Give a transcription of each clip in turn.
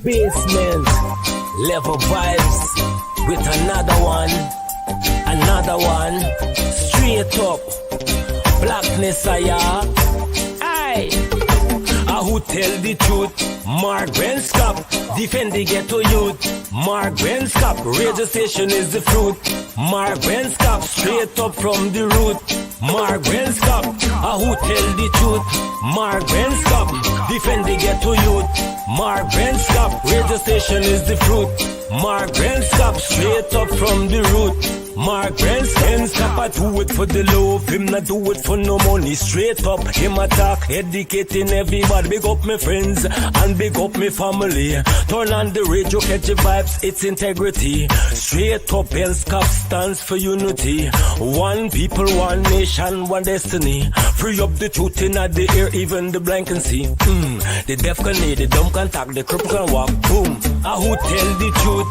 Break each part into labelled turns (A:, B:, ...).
A: Basement, level vibes with another one, straight up, blackness aye. Who tell the truth? Mark Benskop, defend the ghetto youth. Mark Benskop, radio station is the fruit. Mark Benskop, straight up from the root. Mark Benskop, who tell the truth? Mark Benskop, defend the ghetto youth. Mark Benskop, radio station is the fruit. Mark Benskop, straight up from the root. Mark Benskop, I do it for the love, him not do it for no money. Straight up, him attack, educating everybody. Big up my friends and big up my family. Turn on the radio, catch the vibes, it's integrity. Straight up, Benskop stands for unity. One people, one nation, one destiny. Free up the truth in the air, even the blind can see. The deaf can hear, the dumb can talk, the cripple can walk. Boom. Who tell the truth?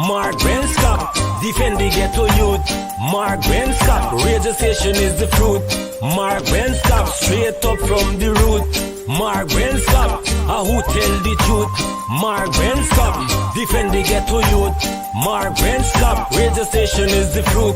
A: Mark Benskop, defend the ghetto youth. Mark Benskop, radio station is the fruit. Mark Benskop, straight up from the root. Mark Benskop, who tell the truth? Mark Benskop, defend the ghetto youth. Mark Benskop, radio station is the fruit.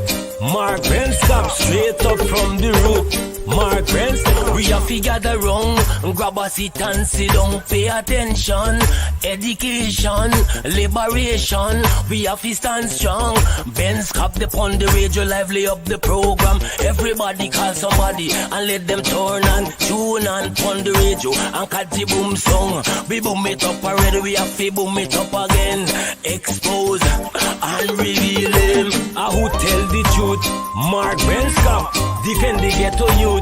A: Mark Benskop, straight up from the root. Mark Benskop, we have to gather wrong, grab a seat and sit down, pay attention, education, liberation, we have to stand strong. Benskop upon the radio, lively up the program. Everybody call somebody and let them turn and tune and on the radio and catch the boom song. We boom it up already, we have to boom it up again. Expose and reveal him. Who tell the truth? Mark Benskop, defend the ghetto youth.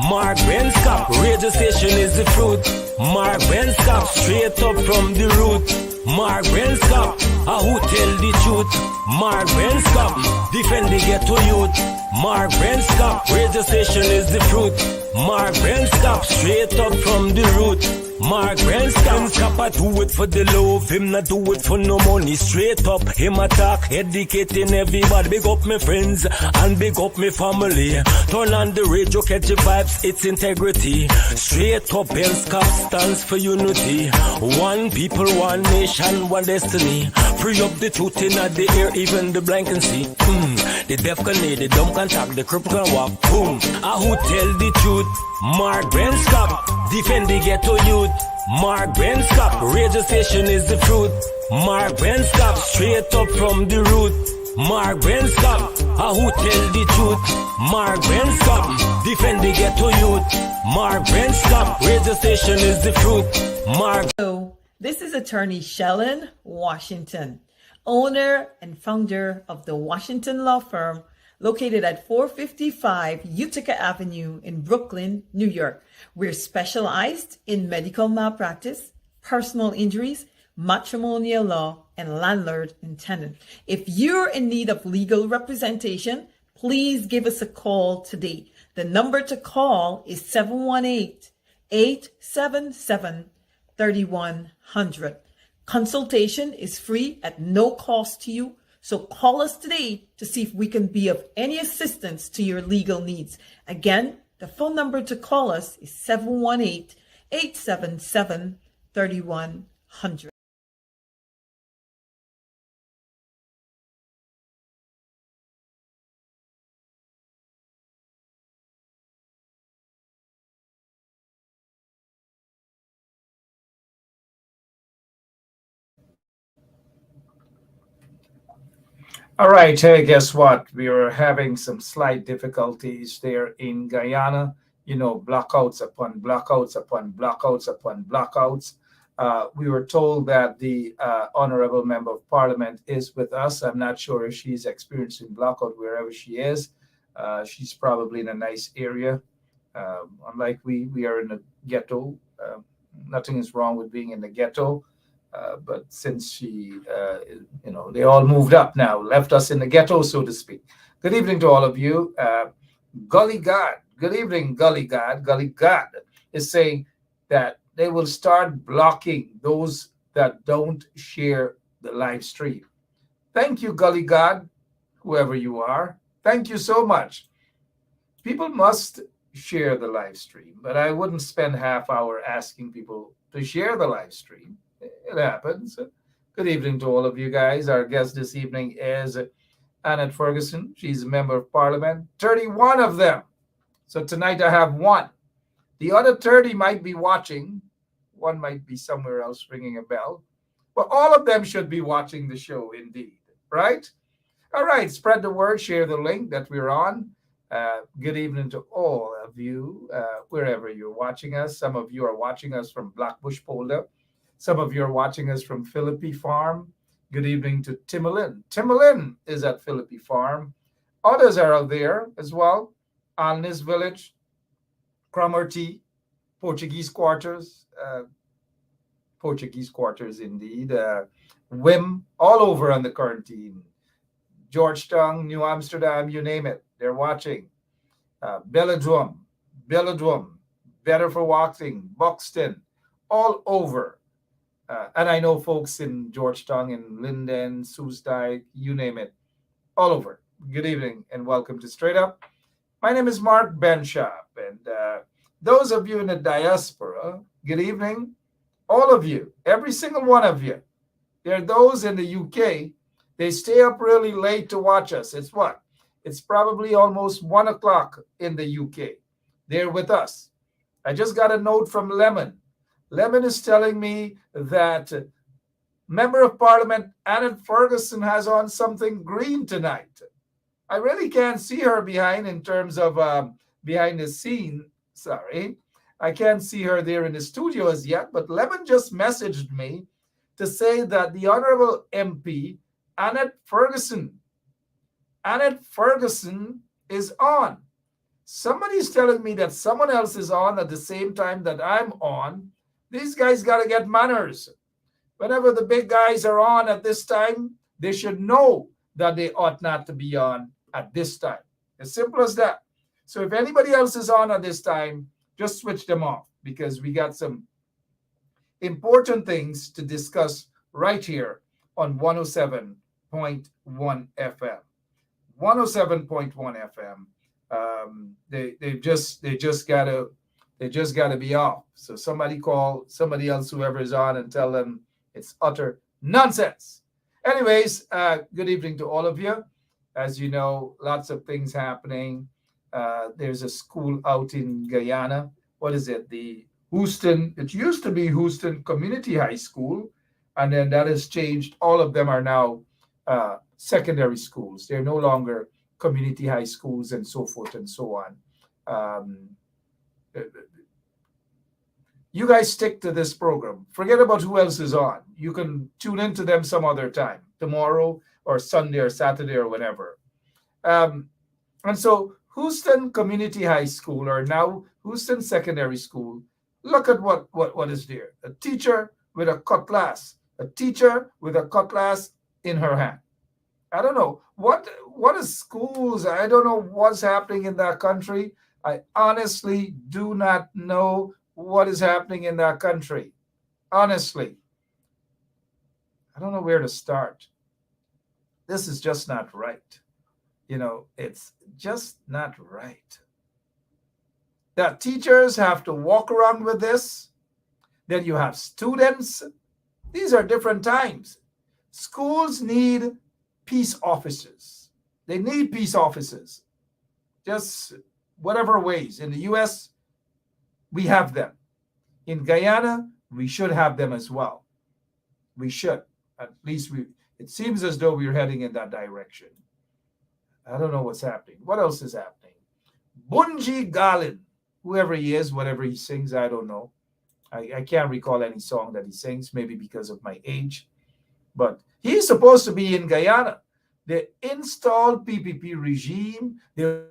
A: Mark Benskop, radio station is the fruit. Mark Benskop, straight up from the root. Mark Benskop, who tell the truth? Mark Benskop, defend the ghetto youth. Mark Benskop, radio station is the fruit. Mark Benskop, straight up from the root. Mark Benskop, I do it for the love, him not do it for no money. Straight up, him attack, educating everybody. Big up my friends and big up my family. Turn on the radio, catch the vibes, it's integrity. Straight up, Benskop stands for unity. One people, one nation, one destiny. Free up the truth in the air, even the blind can see. The deaf can hear, the dumb can talk, the cripple can walk. Boom. Who tell the truth? Mark Benskop, defend the ghetto youth. Mark Benskop, radio station is the fruit. Mark Benskop, straight up from the root. Mark Benskop, who tell the truth? Mark Benskop, defend the ghetto youth. Mark Benskop, radio station is the fruit. Mark.
B: Hello, this is attorney Shellen Washington, owner and founder of the Washington Law Firm, located at 455 Utica Avenue in Brooklyn, New York. We're specialized in medical malpractice, personal injuries, matrimonial law, and landlord and tenant. If you're in need of legal representation, please give us a call today. The number to call is 718-877-3100. Consultation is free at no cost to you. So call us today to see if we can be of any assistance to your legal needs. Again, the phone number to call us is 718-877-3100.
C: All right, hey, guess what? We are having some slight difficulties there in Guyana. You know, blackouts upon blackouts upon blackouts upon blackouts. We were told that the Honorable Member of Parliament is with us. I'm not sure if she's experiencing blackout wherever she is. She's probably in a nice area. Unlike we are in a ghetto. Nothing is wrong with being in the ghetto. But since she, they all moved up now, left us in the ghetto, so to speak. Good evening to all of you. Gully God, good evening, Gully God. Gully God is saying that they will start blocking those that don't share the live stream. Thank you, Gully God, whoever you are. Thank you so much. People must share the live stream, but I wouldn't spend half hour asking people to share the live stream. It happens. Good evening to all of you guys. Our guest this evening is Annette Ferguson. She's a member of parliament, 31 of them. So tonight I have one. The other 30 might be watching. One might be somewhere else ringing a bell. But all of them should be watching the show indeed, right? All right, spread the word, share the link that we're on. Good evening to all of you, wherever you're watching us. Some of you are watching us from Blackbush Polder. Some of you are watching us from Philippi Farm. Good evening to Timolin. Timolin is at Philippi Farm. Others are out there as well. Alnis Village, Cromarty, Portuguese Quarters indeed. Wim, all over on the quarantine. Georgetown, New Amsterdam, you name it. They're watching. Belladrum, Belladrum, Better for Walking, Buxton, all over. And I know folks in Georgetown, in Linden, Soestdijk, you name it, all over. Good evening and welcome to Straight Up. My name is Mark Benshop, and those of you in the diaspora, good evening. All of you, every single one of you. There are those in the UK, they stay up really late to watch us. It's what? It's probably almost 1 o'clock in the UK. They're with us. I just got a note from Lemon. Lemon is telling me that Member of Parliament Annette Ferguson has on something green tonight. I really can't see her behind in terms of behind the scene. Sorry. I can't see her there in the studio as yet, but Lemon just messaged me to say that the Honorable MP, Annette Ferguson is on. Somebody's telling me that someone else is on at the same time that I'm on. These guys got to get manners. Whenever the big guys are on at this time, they should know that they ought not to be on at this time. As simple as that. So if anybody else is on at this time, just switch them off because we got some important things to discuss right here on 107.1 FM. 107.1 FM. They just gotta be off. So somebody call somebody else, whoever is on, and tell them it's utter nonsense. Anyways, good evening to all of you. As you know, lots of things happening. There's a school out in Guyana. What is it? The Houston. It used to be Houston Community High School, and then that has changed. All of them are now secondary schools. They're no longer community high schools and so forth and so on. You guys stick to this program. Forget about who else is on. You can tune into them some other time, tomorrow or Sunday or Saturday or whenever. And so Houston Community High School, or now Houston Secondary School, look at what is there. A teacher with a cutlass. A teacher with a cutlass in her hand. I don't know. What is schools? I don't know what's happening in that country. I honestly do not know what is happening in that country. Honestly. I don't know where to start. This is just not right. It's just not right. That teachers have to walk around with this. Then you have students. These are different times. Schools need peace officers. They need peace officers. Just whatever ways. In the US, we have them. In Guyana, we should have them as well. We should. At least it seems as though we're heading in that direction. I don't know what's happening. What else is happening? Bunji Garlin, whoever he is, whatever he sings, I don't know. I can't recall any song that he sings, maybe because of my age. But he's supposed to be in Guyana. The installed PPP regime, they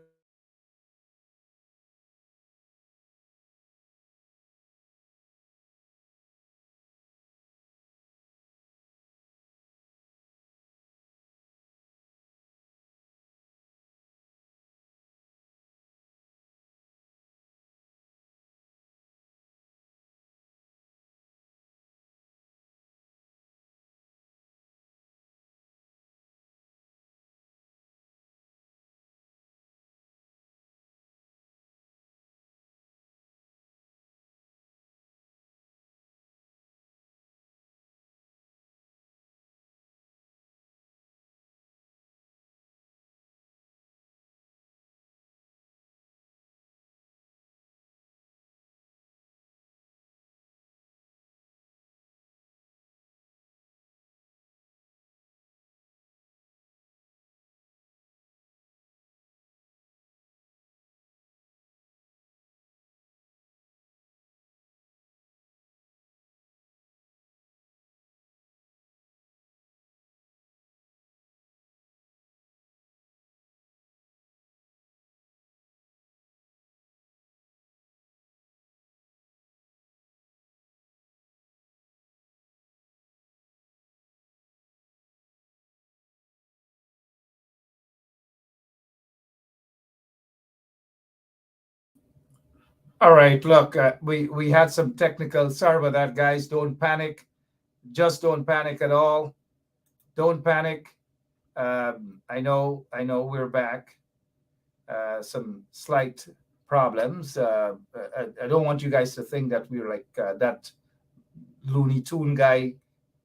C: All right, look, we had some technical. Sorry about that, guys. Don't panic. Just don't panic at all. Don't panic. I know we're back. Some slight problems. I don't want you guys to think that we're like that Looney Tune guy,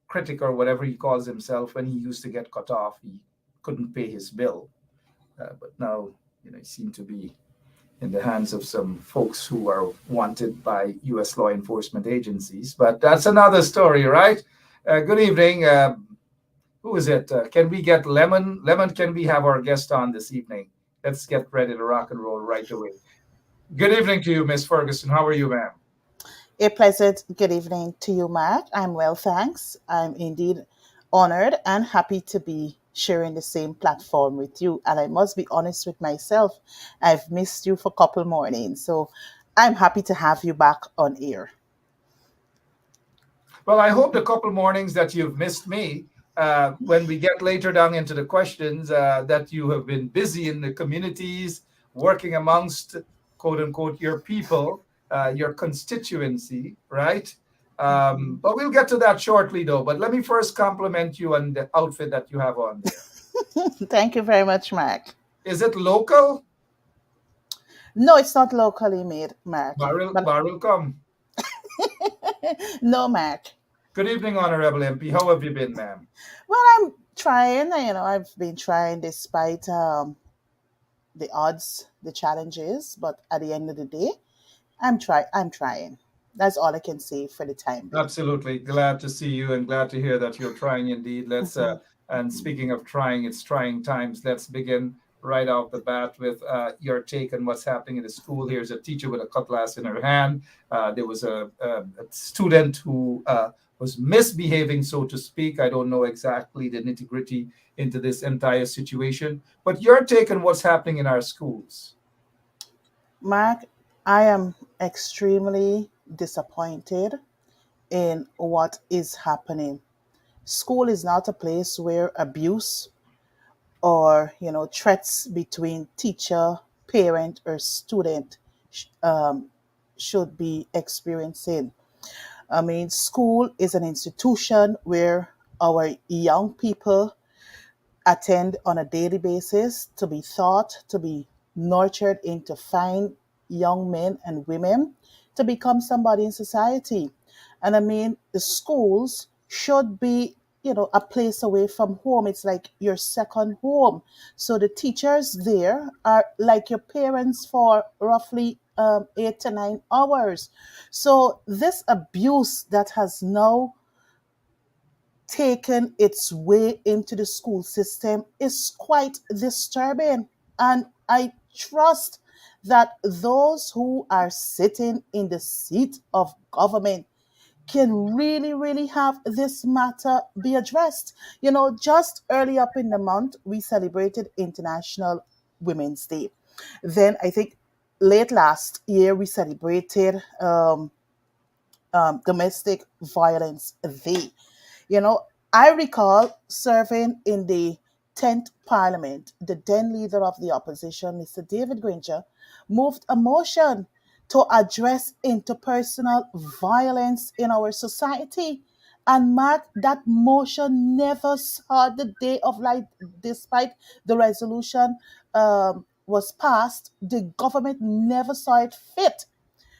C: critic or whatever he calls himself. When he used to get cut off, he couldn't pay his bill. But now, he seemed to be in the hands of some folks who are wanted by U.S. law enforcement agencies. But that's another story, right? Good evening. Who is it? Can we get Lemon? Lemon, can we have our guest on this evening? Let's get ready to rock and roll right away. Good evening to you, Miss Ferguson. How are you, ma'am?
D: A pleasant good evening to you, Mark. I'm well, thanks. I'm indeed honored and happy to be sharing the same platform with you. And I must be honest with myself, I've missed you for a couple mornings. So I'm happy to have you back on air.
C: Well, I hope the couple mornings that you've missed me, when we get later down into the questions, that you have been busy in the communities, working amongst quote unquote your people, your constituency, right? But we'll get to that shortly, though. But let me first compliment you on the outfit that you have on there.
D: Thank you very much, Mark.
C: Is it local?
D: No, it's not locally made, Mark.
C: Barrel,
D: But
C: barrel come.
D: no, Mark.
C: Good evening, Honorable MP. How have you been, ma'am?
D: Well, I'm trying. I've been trying despite the odds, the challenges. But at the end of the day, I'm trying. That's all I can say for the time being.
C: Absolutely. Glad to see you and glad to hear that you're trying indeed.
D: Mhm.
C: And speaking of trying, it's trying times. Let's begin right off the bat with your take on what's happening in the school. Here's a teacher with a cutlass in her hand. There was a student who was misbehaving, so to speak. I don't know exactly the nitty gritty into this entire situation, but your take on what's happening in our schools.
D: Mark, I am extremely disappointed in what is happening. School is not a place where abuse or threats between teacher, parent, or student should be experiencing. I mean, school is an institution where our young people attend on a daily basis to be taught, to be nurtured into fine young men and women to become somebody in society. And I mean, the schools should be, a place away from home. It's like your second home. So the teachers there are like your parents for roughly 8 to 9 hours. So this abuse that has now taken its way into the school system is quite disturbing. And I trust that those who are sitting in the seat of government can really, really have this matter be addressed. Just early up in the month, we celebrated International Women's Day. Then I think late last year, we celebrated Domestic Violence Day. You know, I recall serving in the 10th Parliament. The then leader of the opposition, Mr. David Granger, moved a motion to address interpersonal violence in our society. And Mark, that motion never saw the day of light, despite the resolution was passed. The government never saw it fit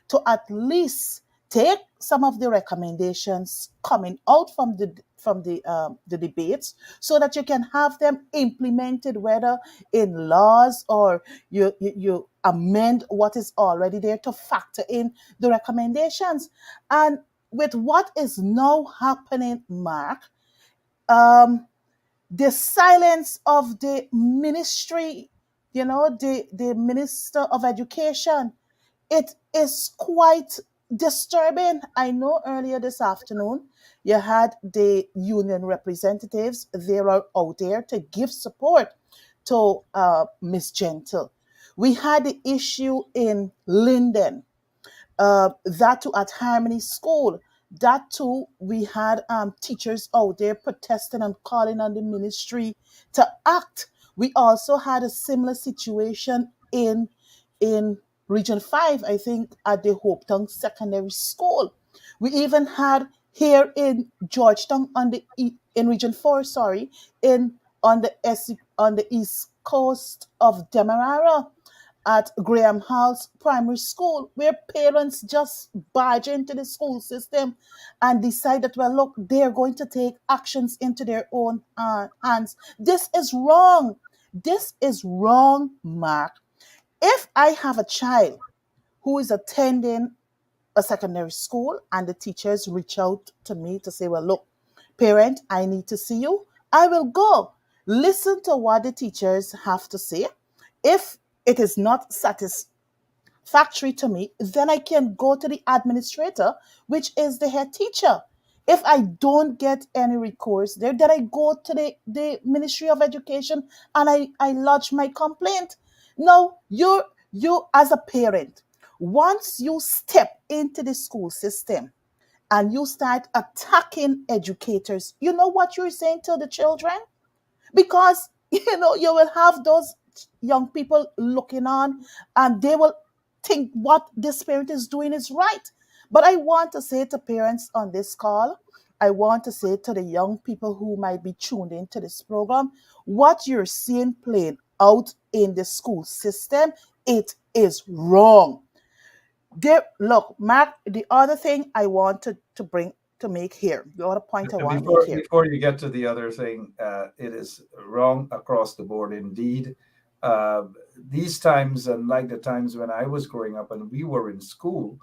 D: to at least take some of the recommendations coming out from the debates so that you can have them implemented, whether in laws or you amend what is already there to factor in the recommendations. And with what is now happening, Mark, um, the silence of the ministry, the minister of education, it is quite disturbing. I know earlier this afternoon you had the union representatives. They are out there to give support to Miss Gentle. We had the issue in Linden, that too at Harmony School. That too, we had teachers out there protesting and calling on the ministry to act. We also had a similar situation in Region 5, I think, at the Hopetown Secondary School. We even had here in Georgetown on the in Region 4, sorry, in on the east coast of Demerara at Graham Hall's primary school, where parents just barge into the school system and decide that, well, look, they're going to take actions into their own hands. This is wrong. This is wrong, Mark. If I have a child who is attending a secondary school and the teachers reach out to me to say, well, look, parent, I need to see you, I will go. Listen to what the teachers have to say. If it is not satisfactory to me, then I can go to the administrator, which is the head teacher. If I don't get any recourse there, then I go to the Ministry of Education and I lodge my complaint. Now, you as a parent, once you step into the school system and you start attacking educators, you know what you're saying to the children? Because you will have those young people looking on and they will think what this parent is doing is right. But I want to say to parents on this call, I want to say to the young people who might be tuned into this program, what you're seeing playing out in the school system, it is wrong. There, look, Mark, the other thing I want to bring to make here, the other point I want to make here.
C: Before you get to the other thing, it is wrong across the board indeed. Uh, these times, unlike the times when I was growing up and we were in school,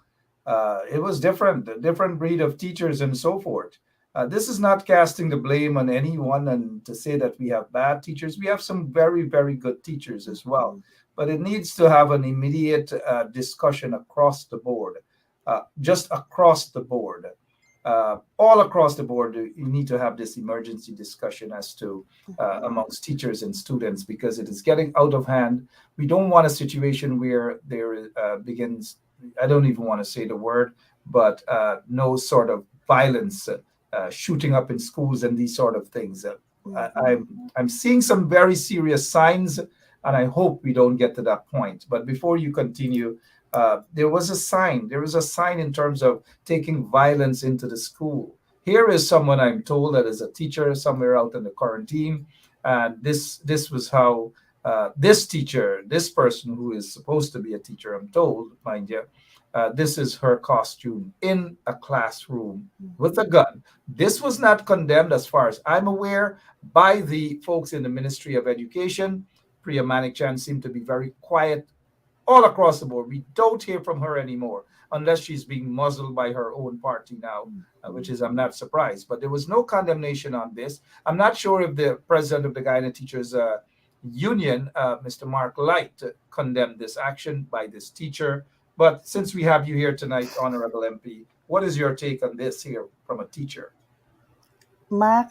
C: it was different, a different breed of teachers and so forth. This is not casting the blame on anyone and to say that we have bad teachers. We have some very, very good teachers as well. But it needs to have an immediate discussion across the board, just across the board. All across the board, you need to have this emergency discussion as to amongst teachers and students because it is getting out of hand. We don't want a situation where there begins, I don't even want to say the word, but no sort of violence shooting up in schools and these sort of things. I'm seeing some very serious signs, and I hope we don't get to that point. But before you continue, there was a sign. There was a sign in terms of taking violence into the school. Here is someone I'm told that is a teacher somewhere out in the quarantine, and this was how this teacher, this person who is supposed to be a teacher, I'm told, mind you, this is her costume in a classroom with a gun. This was not condemned, as far as I'm aware, by the folks in the Ministry of Education. Priya Manikchan seemed to be very quiet all across the board. We don't hear from her anymore unless she's being muzzled by her own party now, which is, I'm not surprised. But there was no condemnation on this. I'm not sure if the president of the Guyana Teachers Union, Mr. Mark Light, condemned this action by this teacher. But since we have you here tonight, Honorable MP, what is your take on this here from a teacher?
D: Mark,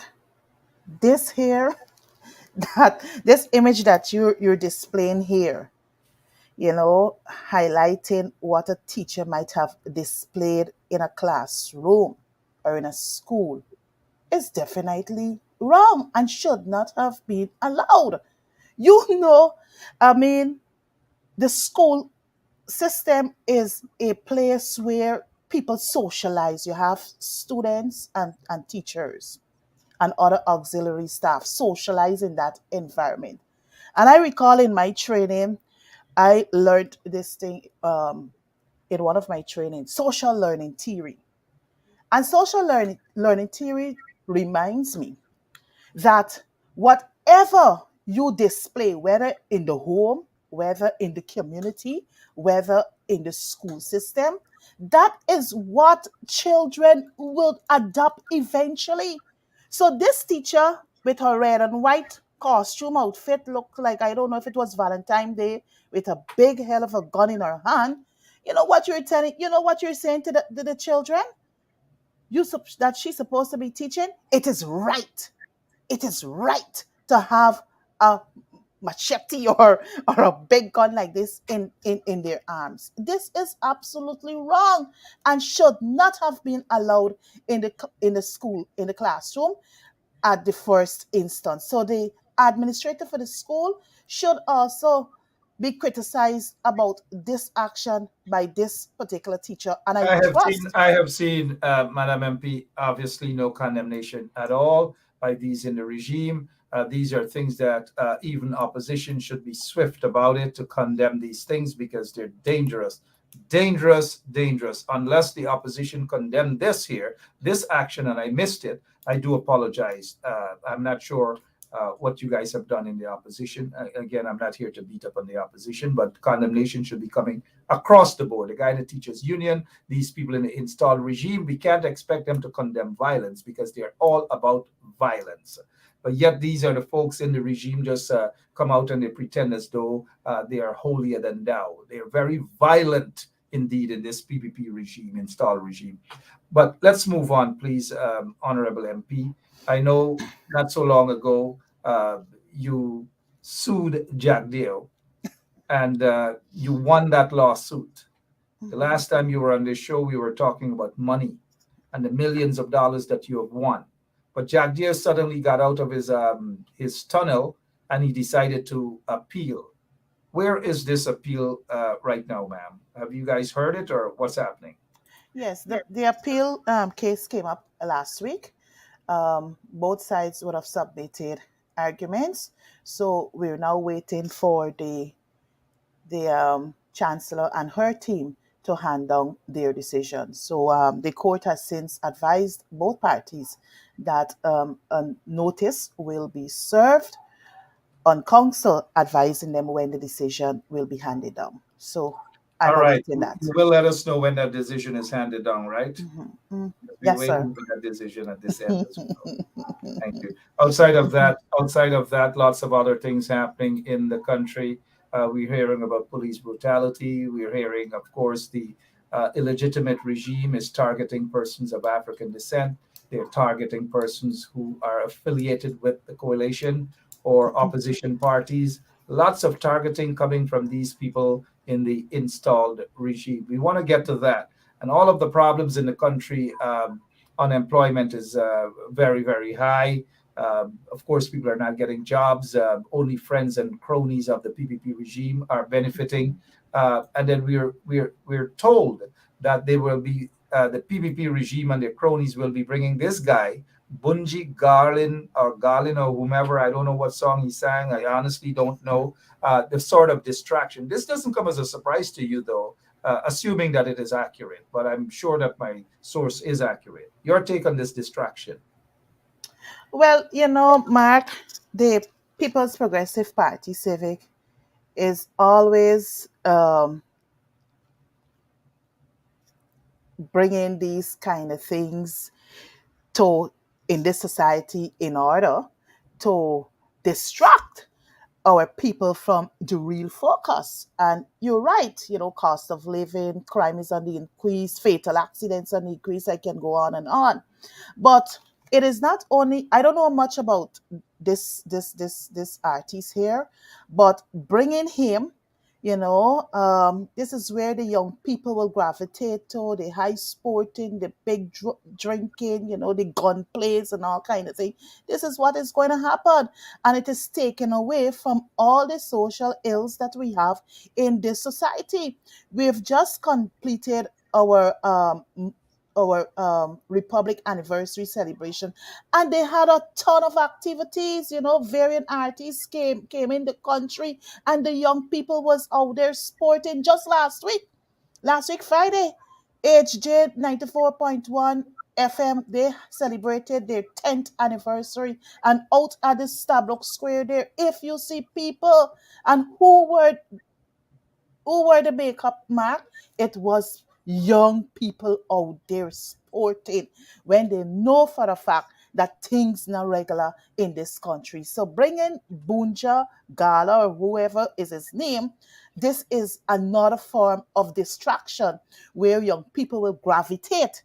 D: this here, that this image that you're displaying here, highlighting what a teacher might have displayed in a classroom or in a school is definitely wrong and should not have been allowed. You know, I mean, the school system is a place where people socialize. You have students and teachers and other auxiliary staff socialize in that environment. And I recall in my training, I learned this thing in one of my trainings, social learning theory. And social learning theory reminds me that whatever you display, whether in the home, whether in the community, whether in the school system, that is what children will adopt eventually. So this teacher with her red and white costume outfit looked like, I don't know if it was Valentine's Day, with a big hell of a gun in her hand. You know what you're saying to the children? That she's supposed to be teaching? It is right. It is right to have a machete or a big gun like this in their arms. This is absolutely wrong and should not have been allowed in the school, in the classroom at the first instance. So the administrator for the school should also be criticized about this action by this particular teacher. And I trust.
C: I have seen, Madam MP, obviously no condemnation at all by these in the regime. These are things that even opposition should be swift about it to condemn these things because they're dangerous, dangerous, dangerous. Unless the opposition condemn this here, this action, and I missed it, I do apologize. I'm not sure what you guys have done in the opposition. Again, I'm not here to beat up on the opposition, but condemnation should be coming across the board. The Guyana Teachers Union, these people in the installed regime, we can't expect them to condemn violence because they're all about violence. But yet these are the folks in the regime just come out and they pretend as though they are holier than thou. They're very violent indeed in this PPP regime, installed regime. But let's move on, please, Honorable MP. I know not so long ago you sued Jack Dale and you won that lawsuit. The last time you were on this show, we were talking about money and the millions of dollars that you have won. But Jack Deere suddenly got out of his tunnel and he decided to appeal. Where is this appeal right now, ma'am? Have you guys heard it or what's happening?
D: Yes, the appeal case came up last week. Both sides would have submitted arguments. So we're now waiting for the chancellor and her team to hand down their decision. So the court has since advised both parties that a notice will be served on council advising them when the decision will be handed down. So I'm
C: All right.
D: awaiting that.
C: You will let us know when that decision is handed down, right? We're
D: Yes, sir.
C: waiting for that decision at this end as well. Thank you. Outside of that, lots of other things happening in the country. We're hearing about police brutality. We're hearing, of course, the illegitimate regime is targeting persons of African descent. They're targeting persons who are affiliated with the coalition or opposition parties. Lots of targeting coming from these people in the installed regime. We want to get to that. And all of the problems in the country, unemployment is very, very high. Of course, people are not getting jobs. Only friends and cronies of the PPP regime are benefiting. And then we're told that they will be the PPP regime and their cronies will be bringing this guy, Bunji Garlin or whomever. I don't know what song he sang. I honestly don't know. The sort of distraction. This doesn't come as a surprise to you, though, assuming that it is accurate. But I'm sure that my source is accurate. Your take on this distraction?
D: Well, Mark, the People's Progressive Party Civic is always bringing these kind of things to in this society in order to distract our people from the real focus. And you're right, cost of living, crime is on the increase, fatal accidents on the increase. I can go on and on. But it is not only, I don't know much about this artist here, but bringing him, this is where the young people will gravitate to, the high sporting, the big drinking, the gun plays and all kind of thing. This is what is going to happen. And it is taken away from all the social ills that we have in this society. We've just completed our Republic anniversary celebration, and they had a ton of activities. Variant artists came in the country, and the young people was out there sporting. Just last week Friday, HJ 94.1 FM, they celebrated their 10th anniversary, and out at the Stabrook Square there, if you see people, and who were the makeup mark, it was young people out there sporting when they know for a fact that things not regular in this country. So bringing Bunja Gala or whoever is his name, this is another form of distraction where young people will gravitate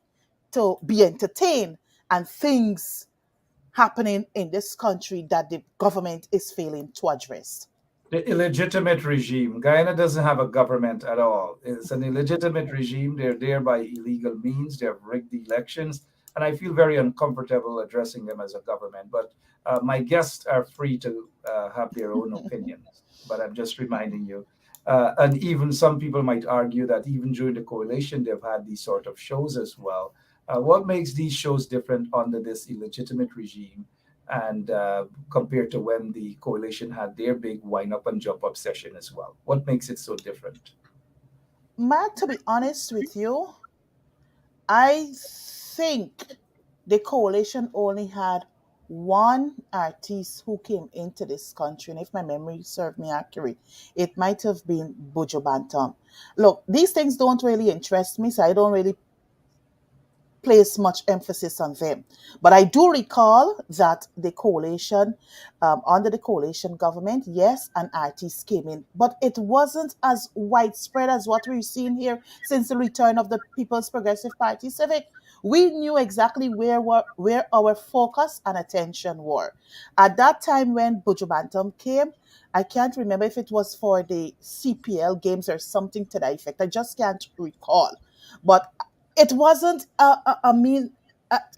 D: to be entertained and things happening in this country that the government is failing to address.
C: The illegitimate regime. Guyana doesn't have a government at all. It's an illegitimate regime. They're there by illegal means. They have rigged the elections. And I feel very uncomfortable addressing them as a government. But my guests are free to have their own opinions. But I'm just reminding you. And even some people might argue that even during the coalition, they've had these sort of shows as well. What makes these shows different under this illegitimate regime and compared to when the coalition had their big wind up and jump up session as well? What makes it so different?
D: Mark, to be honest with you, I think the coalition only had one artist who came into this country, and if my memory served me accurate, it might have been Buju Bantam. Look, these things don't really interest me, so I don't really place much emphasis on them. But I do recall that the coalition, under the coalition government, yes, an artist came in, but it wasn't as widespread as what we're seeing here since the return of the People's Progressive Party Civic. We knew exactly where our focus and attention were. At that time when Buju Bantam came, I can't remember if it was for the CPL games or something to that effect. I just can't recall. But it wasn't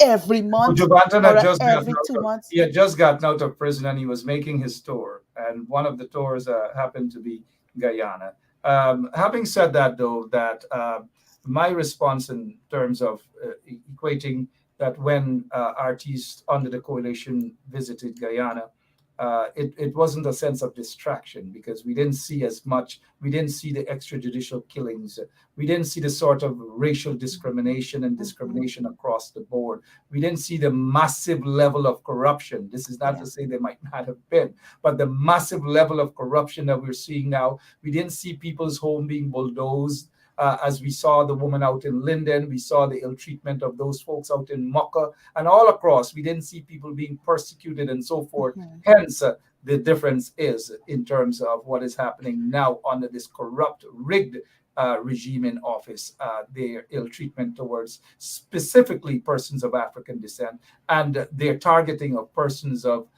D: every month
C: Ujjwanthan
D: or
C: had just gotten
D: every
C: out
D: two
C: of,
D: months.
C: he had just gotten out of prison and he was making his tour. And one of the tours happened to be Guyana. Having said that, though, that my response in terms of equating that when artists under the coalition visited Guyana, it wasn't a sense of distraction because we didn't see as much. We didn't see the extrajudicial killings. We didn't see the sort of racial discrimination and discrimination across the board. We didn't see the massive level of corruption. This is not
D: Yeah.
C: to say there might not have been, but the massive level of corruption that we're seeing now. We didn't see people's home being bulldozed. As we saw the woman out in Linden, we saw the ill treatment of those folks out in Mocha, and all across, we didn't see people being persecuted and so forth. Hence, the difference is in terms of what is happening now under this corrupt, rigged regime in office, their ill treatment towards specifically persons of African descent and their targeting of persons of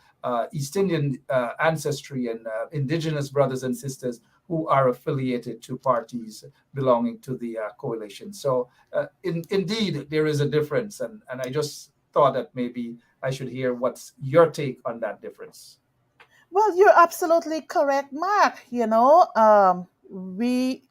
C: East Indian ancestry and indigenous brothers and sisters who are affiliated to parties belonging to the coalition. So indeed, there is a difference. And I just thought that maybe I should hear what's your take on that difference.
D: Well, you're absolutely correct, Mark. We,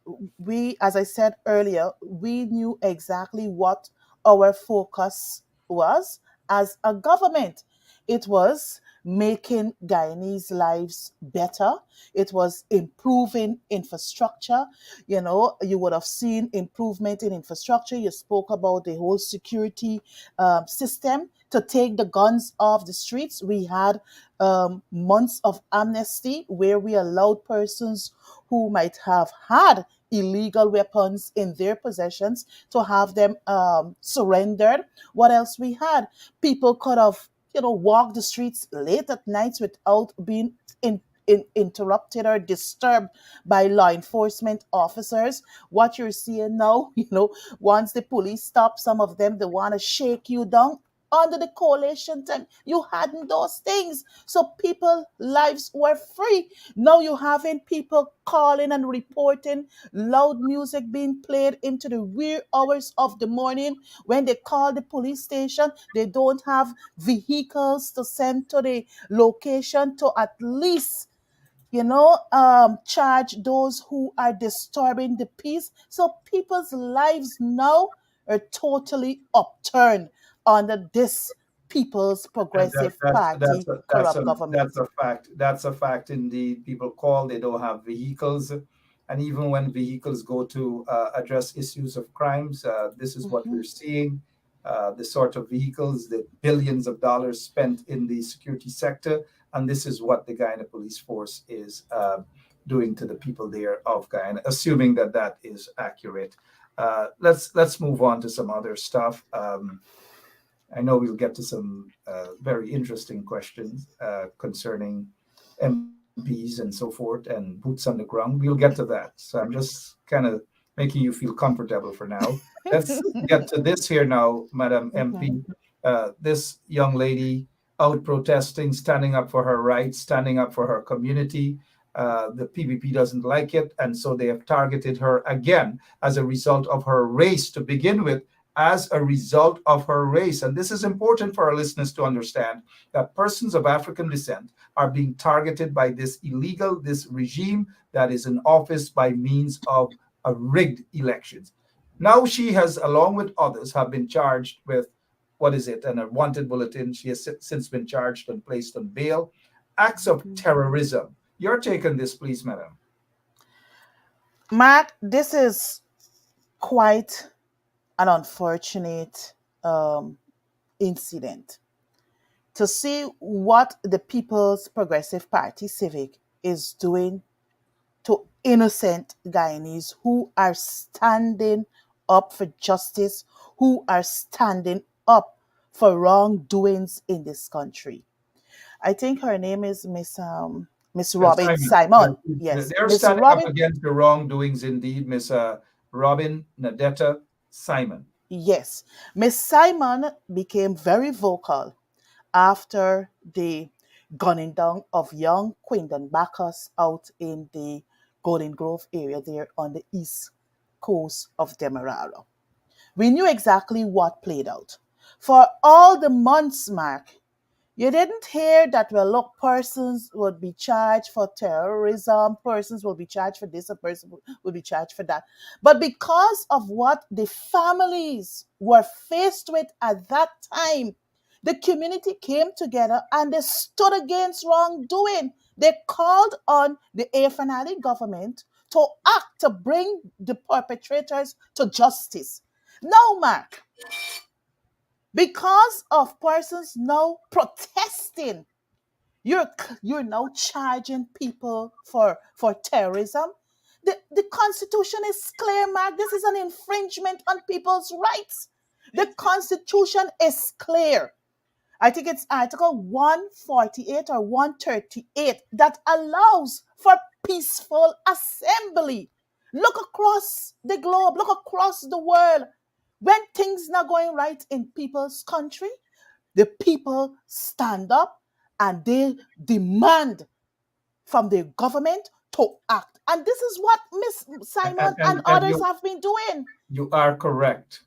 D: as I said earlier, we knew exactly what our focus was as a government. It was making Guyanese lives better. It was improving infrastructure. You would have seen improvement in infrastructure. You spoke about the whole security system to take the guns off the streets. We had months of amnesty where we allowed persons who might have had illegal weapons in their possessions to have them surrendered. What else we had? People could have, walked the streets late at nights without being interrupted or disturbed by law enforcement officers. What you're seeing now, once the police stop some of them, they want to shake you down. Under the coalition time, you hadn't those things. So people lives were free. Now you having people calling and reporting loud music being played into the wee hours of the morning. When they call the police station, they don't have vehicles to send to the location to at least charge those who are disturbing the peace. So people's lives now are totally upturned under this People's
C: And that,
D: Progressive
C: that's
D: Party
C: a, that's
D: corrupt
C: a that's
D: government.
C: a fact. That's a fact indeed. People call, they don't have vehicles, and even when vehicles go to address issues of crimes, this is what we're seeing. The sort of vehicles, the billions of dollars spent in the security sector, and this is what the Guyana Police Force is doing to the people there of Guyana. Assuming that that is accurate, let's move on to some other stuff. I know we'll get to some very interesting questions concerning MPs and so forth and boots on the ground. We'll get to that. So I'm just kind of making you feel comfortable for now. Let's get to this here now, Madam MP. This young lady out protesting, standing up for her rights, standing up for her community. The PPP doesn't like it, and so they have targeted her again as a result of her race to begin with, as a result of her race. And this is important for our listeners to understand, that persons of African descent are being targeted by this regime that is in office by means of a rigged elections. Now she has, along with others, have been charged with, what is it, and a wanted bulletin. She has since been charged and placed on bail. Acts of terrorism. Your take on this, please, madam.
D: Mark, this is quite an unfortunate incident. To see what the People's Progressive Party Civic is doing to innocent Guyanese who are standing up for justice, who are standing up for wrongdoings in this country. I think her name is Miss Robin
C: Simon.
D: Simon. Yes,
C: They're
D: Miss
C: standing up
D: Robin.
C: against the wrongdoings, indeed, Miss Robin Nadetta Simon.
D: Yes, Miss Simon became very vocal after the gunning down of young Quindon Bacchus out in the Golden Grove area there on the east coast of Demerara. We knew exactly what played out. For all the months, Mark, you didn't hear that, well, look, persons would be charged for terrorism, persons will be charged for this, a person will be charged for that. But because of what the families were faced with at that time, the community came together and they stood against wrongdoing. They called on the AFNLE government to act to bring the perpetrators to justice. Now, Mark, because of persons now protesting, you're you're now charging people for terrorism. The constitution is clear, Mark. This is an infringement on people's rights. The constitution is clear. I think it's Article 148 or 138 that allows for peaceful assembly. Look across the globe, look across the world. When things not going right in people's country, the people stand up and they demand from the government to act. And this is what Miss Simon and
C: And
D: others have been doing.
C: you are correct.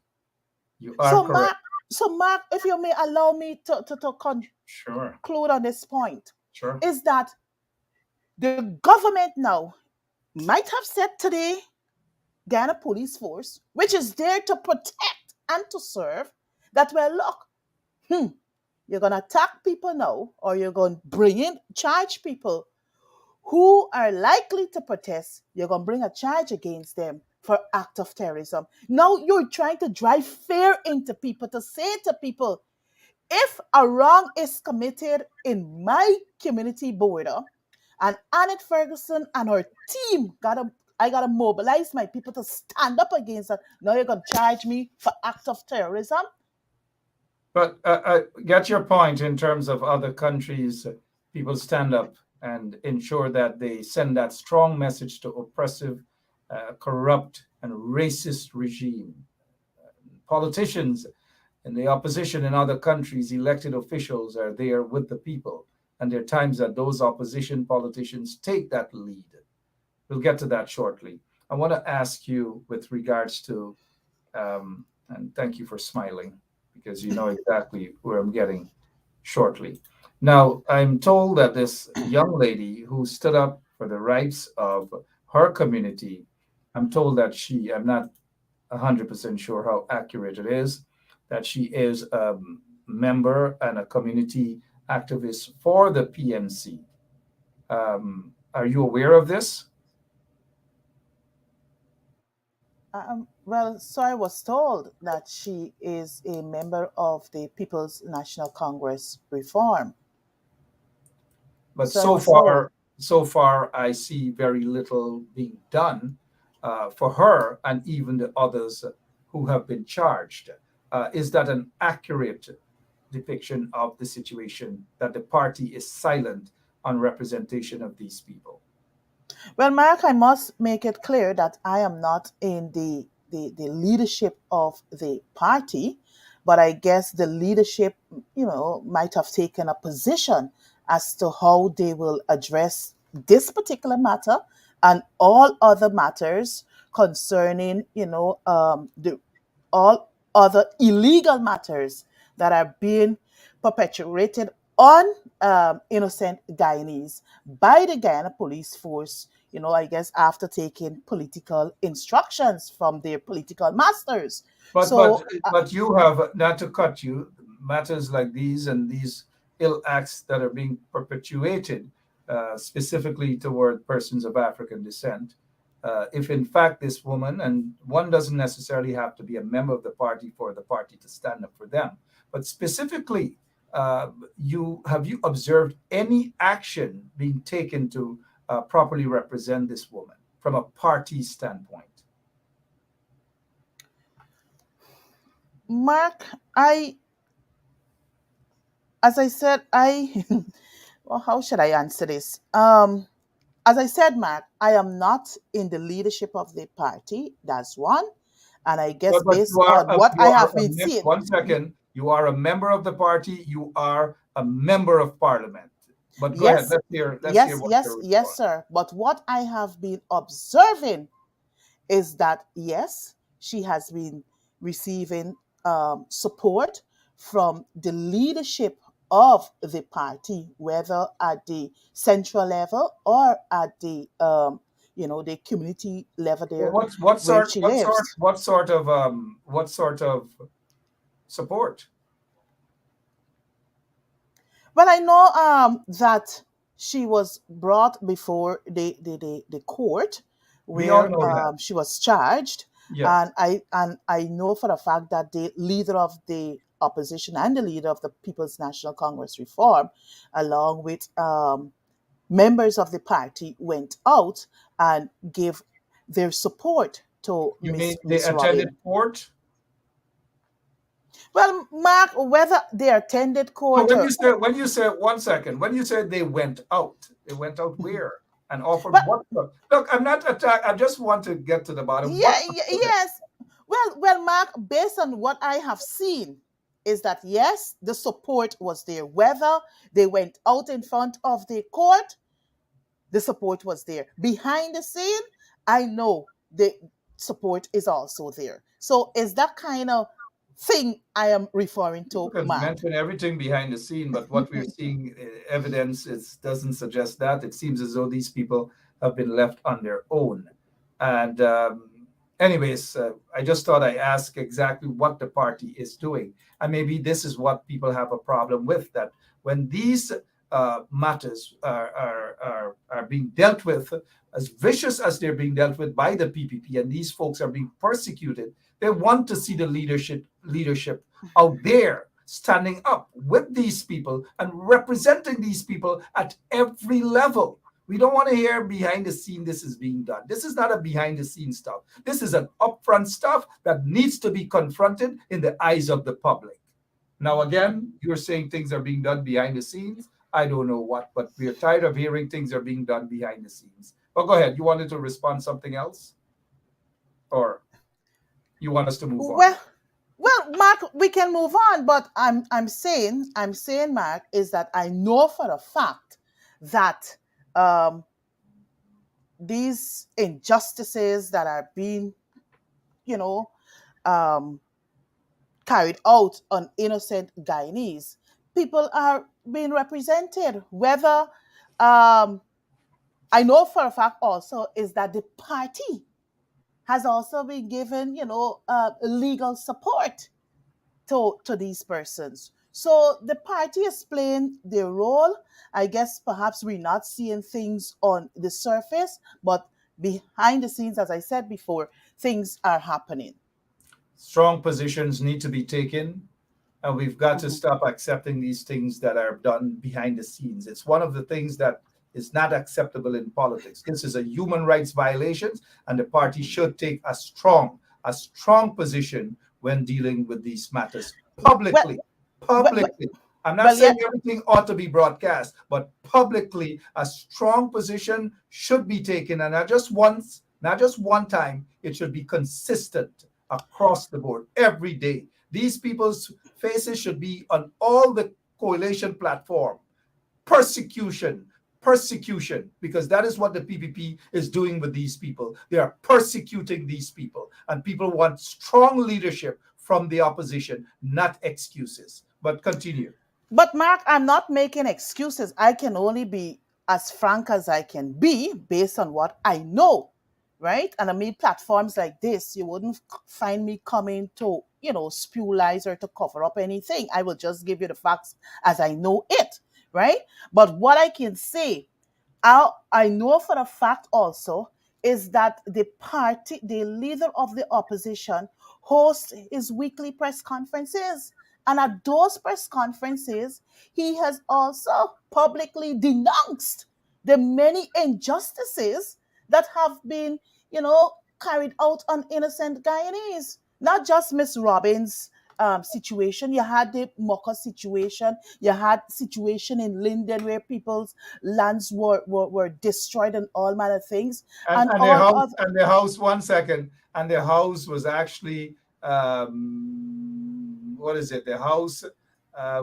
C: You are
D: So,
C: correct.
D: Mark, if you may allow me to
C: Sure,
D: conclude on this point,
C: sure.
D: is that the government now might have said to the Guyana police force, which is there to protect and to serve, that, well, look, you're going to attack people now, or you're going to charge people who are likely to protest. You're going to bring a charge against them for act of terrorism. Now you're trying to drive fear into people, to say to people, if a wrong is committed in my community border, and Annette Ferguson and her team I gotta mobilize my people to stand up against that. Now you're gonna charge me for act of terrorism.
C: But I get your point in terms of other countries. People stand up and ensure that they send that strong message to oppressive, corrupt, and racist regime. Politicians in the opposition in other countries, elected officials are there with the people. And there are times that those opposition politicians take that lead. We'll get to that shortly. I want to ask you with regards to, and thank you for smiling, because you know exactly where I'm getting shortly. Now, I'm told that this young lady who stood up for the rights of her community, I'm told that I'm not 100% sure how accurate it is, that she is a member and a community activist for the PNC. Are you aware of this?
D: Well, so I was told that she is a member of the People's National Congress Reform.
C: But
D: So I was told.
C: so far, I see very little being done for her and even the others who have been charged. Is that an accurate depiction of the situation, that the party is silent on representation of these people?
D: Well, Mark, I must make it clear that I am not in the leadership of the party, but I guess the leadership, might have taken a position as to how they will address this particular matter and all other matters concerning, the all other illegal matters that are being perpetuated on innocent Guyanese by the Guyana police force, I guess after taking political instructions from their political masters.
C: But but
D: So,
C: but you have, not to cut you, matters like these and these ill acts that are being perpetuated specifically toward persons of African descent. If in fact this woman, and one doesn't necessarily have to be a member of the party for the party to stand up for them, but specifically, you observed any action being taken to properly represent this woman from a party standpoint?
D: Mark, as I said, well, how should I answer this? As I said, Mark, I am not in the leadership of the party. That's one. And I guess
C: But
D: based on what
C: you
D: I
C: are
D: have been seeing,
C: one second. You are a member of the party. You are a member of parliament. But go ahead.
D: yes,
C: Let's hear what your
D: yes,
C: response.
D: sir. But what I have been observing is that yes, she has been receiving support from the leadership of the party, whether at the central level or at the community level
C: Well,
D: there where she lives.
C: what sort of support?
D: Well, I know that she was brought before the court
C: We all
D: where
C: know that.
D: she was charged,
C: Yes.
D: and I know for a fact that the leader of the opposition and the leader of the People's National Congress Reform, along with members of the party, went out and gave their support to
C: You mean they
D: Miss
C: attended
D: Robin.
C: court?
D: Well, Mark, whether they attended
C: So
D: court
C: when
D: or
C: you say one second, when you say they went out where and offered
D: but
C: what? Look, I'm not attack. I just want to get to the bottom. What?
D: yes. Well, Mark, based on what I have seen, is that yes, the support was there. Whether they went out in front of the court, the support was there. Behind the scene, I know the support is also there. So is that kind of thing I am referring
C: You
D: to,
C: can
D: Mark?
C: mention everything behind the scene, but what we're seeing evidence doesn't suggest that. It seems as though these people have been left on their own. And anyways, I just thought I ask exactly what the party is doing, and maybe this is what people have a problem with, that when these matters are being dealt with, as vicious as they're being dealt with by the PPP, and these folks are being persecuted, they want to see the leadership out there standing up with these people and representing these people at every level. We don't want to hear behind the scene this is being done. This is not a behind the scene stuff. This is an upfront stuff that needs to be confronted in the eyes of the public. Now, again, you're saying things are being done behind the scenes. I don't know what, but we're tired of hearing things are being done behind the scenes. But go ahead. You wanted to respond something else? Or you want us to move on?
D: Well, Mark, we can move on, but I'm saying, Mark, is that I know for a fact that um, these injustices that are being, you know, um, carried out on innocent Guyanese, people are being represented. Whether I know for a fact also is that the party has also been given, legal support to these persons. So the party is playing their role. I guess perhaps we're not seeing things on the surface, but behind the scenes, as I said before, things are happening.
C: Strong positions need to be taken, and we've got to
D: Mhm.
C: stop accepting these things that are done behind the scenes. It's one of the things that is not acceptable in politics. This is a human rights violation, and the party should take a strong position when dealing with these matters
D: Well,
C: publicly.
D: well, well,
C: Publicly. I'm not
D: well, yeah,
C: saying everything ought to be broadcast, but publicly, a strong position should be taken, and not just once, not just one time. It should be consistent across the board every day. These people's faces should be on all the coalition platform. Persecution, persecution, because that is what the PPP is doing with these people. They are persecuting these people, and people want strong leadership from the opposition, not excuses. But continue.
D: But Mark, I'm not making excuses. I can only be as frank as I can be based on what I know, right? And I mean, platforms like this, you wouldn't find me coming to, spew lies or to cover up anything. I will just give you the facts as I know it, right? But what I can say, I know for a fact also is that the leader of the opposition, hosts his weekly press conferences. And at those press conferences, he has also publicly denounced the many injustices that have been, carried out on innocent Guyanese. Not just Miss Robbins' situation. You had the Mocha situation. You had situation in Linden where people's lands were destroyed and all manner of things.
C: And,
D: And
C: and the
D: all
C: house,
D: of
C: and the house, 1 second, and the house was actually, what is it? The house,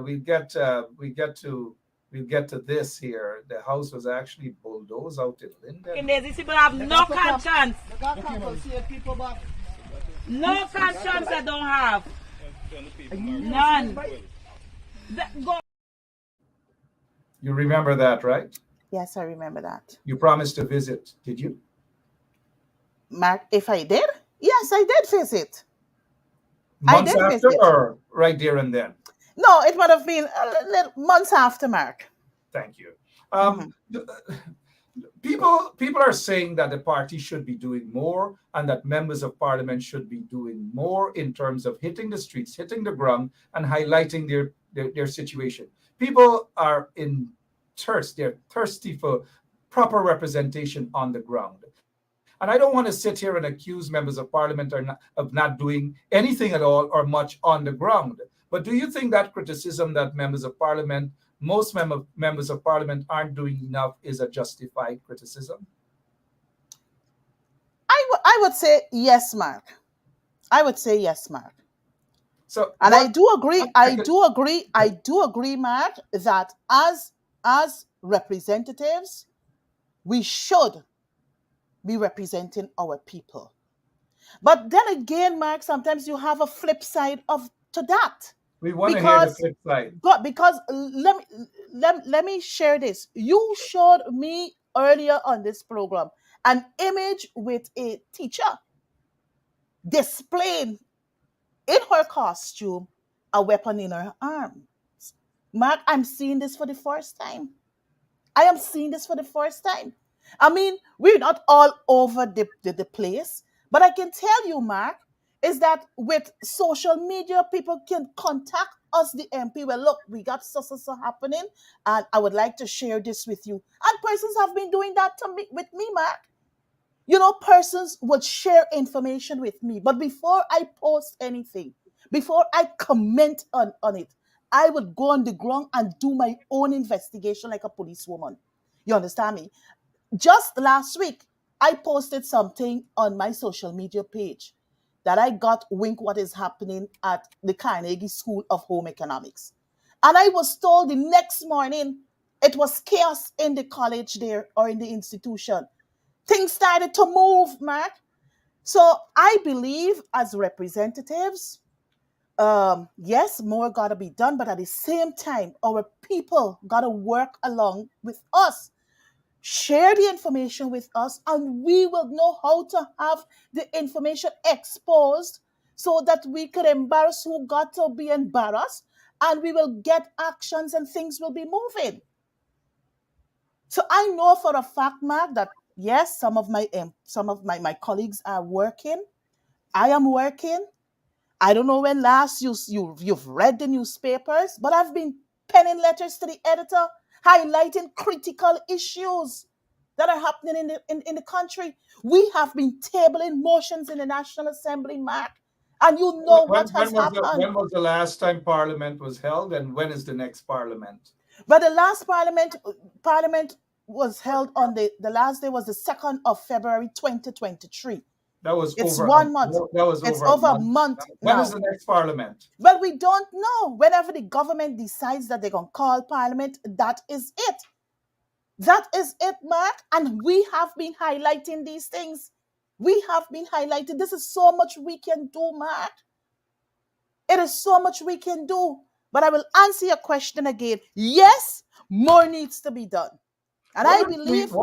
C: we get to this here. The house was actually bulldozed out in Linden.
E: These people have no conscience. No conscience they don't have. None.
C: You remember that, right?
D: Yes, I remember that.
C: You promised to visit, did you?
D: Mark, if I did? Yes, I did visit.
C: Months
D: did
C: after,
D: visit.
C: or right there and then?
D: No, it would have been months after, Mark.
C: Thank you. People are saying that the party should be doing more and that members of parliament should be doing more in terms of hitting the streets, hitting the ground, and highlighting their situation. People are in thirst. They're thirsty for proper representation on the ground. And I don't want to sit here and accuse members of parliament of not doing anything at all or much on the ground. But do you think that criticism that most members of parliament aren't doing enough is a justified criticism?
D: I would say yes, Mark. I would say yes, Mark.
C: So,
D: and I do agree, Mark, that as representatives, we should be representing our people. But then again, Mark, sometimes you have a flip side to that.
C: We want to hear the flip side.
D: But because let me share this. You showed me earlier on this program an image with a teacher displaying in her costume a weapon in her arm. Mark, I'm seeing this for the first time. I am seeing this for the first time. I mean, we're not all over the place, but I can tell you, Mark, is that with social media, people can contact us, the MP. Well, look, we got so happening, and I would like to share this with you. And persons have been doing that with me, Mark. Persons would share information with me. But before I post anything, before I comment on it, I would go on the ground and do my own investigation like a policewoman. You understand me? Just last week, I posted something on my social media page that I got wink what is happening at the Carnegie School of Home Economics. And I was told the next morning it was chaos in the college there or in the institution. Things started to move, Mark. So I believe as representatives, yes, more got to be done, but at the same time, our people got to work along with us. Share the information with us, and we will know how to have the information exposed so that we could embarrass who got to be embarrassed, and we will get actions and things will be moving. So I know for a fact, Mark, that yes, some of my colleagues are working. I am working. I don't know when last you've read the newspapers, but I've been penning letters to the editor highlighting critical issues that are happening in the country. We have been tabling motions in the National Assembly, Mark, and you know what has happened.
C: When was the last time Parliament was held, and when is the next Parliament?
D: But the last Parliament was held on the last day was the 2nd of February 2023.
C: That was
D: it's
C: over
D: 1 month.
C: That was
D: it's over a month.
C: When is the next Parliament?
D: Well, we don't know. Whenever the government decides that they're going to call Parliament, that is it. That is it, Mark. And we have been highlighting these things. We have been highlighting. This is so much we can do, Mark. It is so much we can do. But I will answer your question again. Yes, more needs to be done. And I believe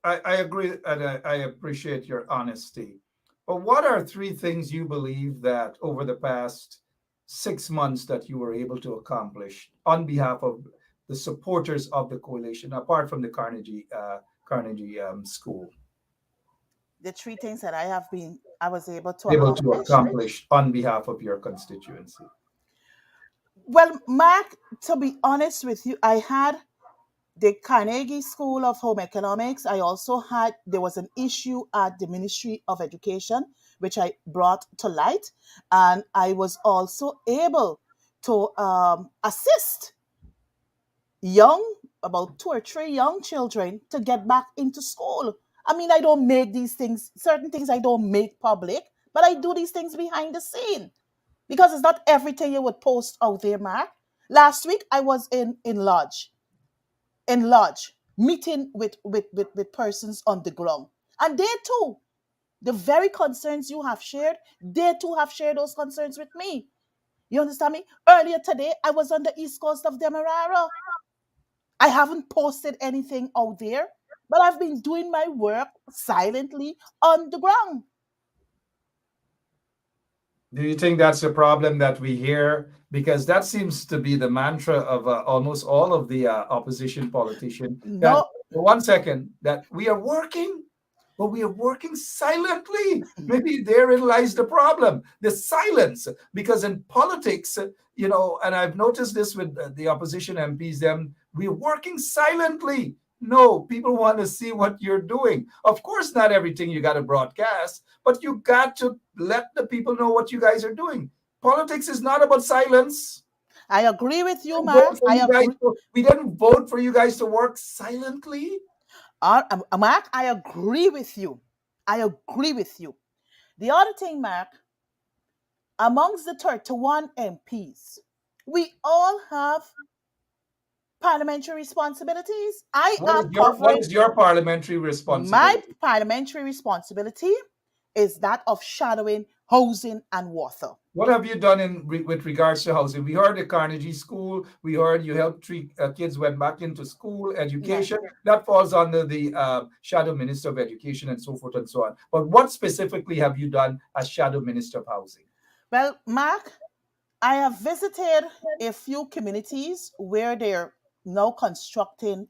C: I agree and I appreciate your honesty. But what are three things you believe that over the past 6 months that you were able to accomplish on behalf of the supporters of the coalition, apart from the Carnegie School,
D: the three things that I was able to
C: able to
D: accomplish.
C: accomplish on behalf of your constituency?
D: Well, Mark, to be honest with you, I had the Carnegie School of Home Economics. There was an issue at the Ministry of Education, which I brought to light. And I was also able to assist about 2 or 3 young children to get back into school. I mean, I don't make these things, certain things I don't make public, but I do these things behind the scene because it's not everything you would post out there, Mark. Last week, I was in lodge meeting with persons on the ground, and they too, the very concerns you have shared, they too have shared those concerns with me. You understand me? Earlier today, I was on the east coast of Demerara. I haven't posted anything out there, but I've been doing my work silently on the ground.
C: Do you think that's a problem that we hear? Because that seems to be the mantra of almost all of the opposition politicians. That
D: No,
C: 1 second, that we are working, but we are working silently. Maybe therein lies the problem, the silence. Because in politics, and I've noticed this with the opposition MPs, we're working silently. No, people want to see what you're doing. Of course, not everything you got to broadcast, but you got to let the people know what you guys are doing. Politics is not about silence.
D: I agree with you,
C: Vote
D: Mark.
C: for you guys. We didn't vote for you guys to work silently.
D: Mark, I agree with you. I agree with you. The other thing, Mark, amongst the 31 MPs, we all have parliamentary responsibilities. I am
C: What
D: covering
C: is your parliamentary
D: my
C: responsibility?
D: parliamentary responsibility is that of shadowing housing and water.
C: What have you done with regards to housing? We heard the Carnegie School. We heard you helped 3 kids went back into school, education.
D: Yeah.
C: That falls under the Shadow Minister of Education and so forth and so on. But what specifically have you done as Shadow Minister of Housing?
D: Well, Mark, I have visited a few communities where they're now constructing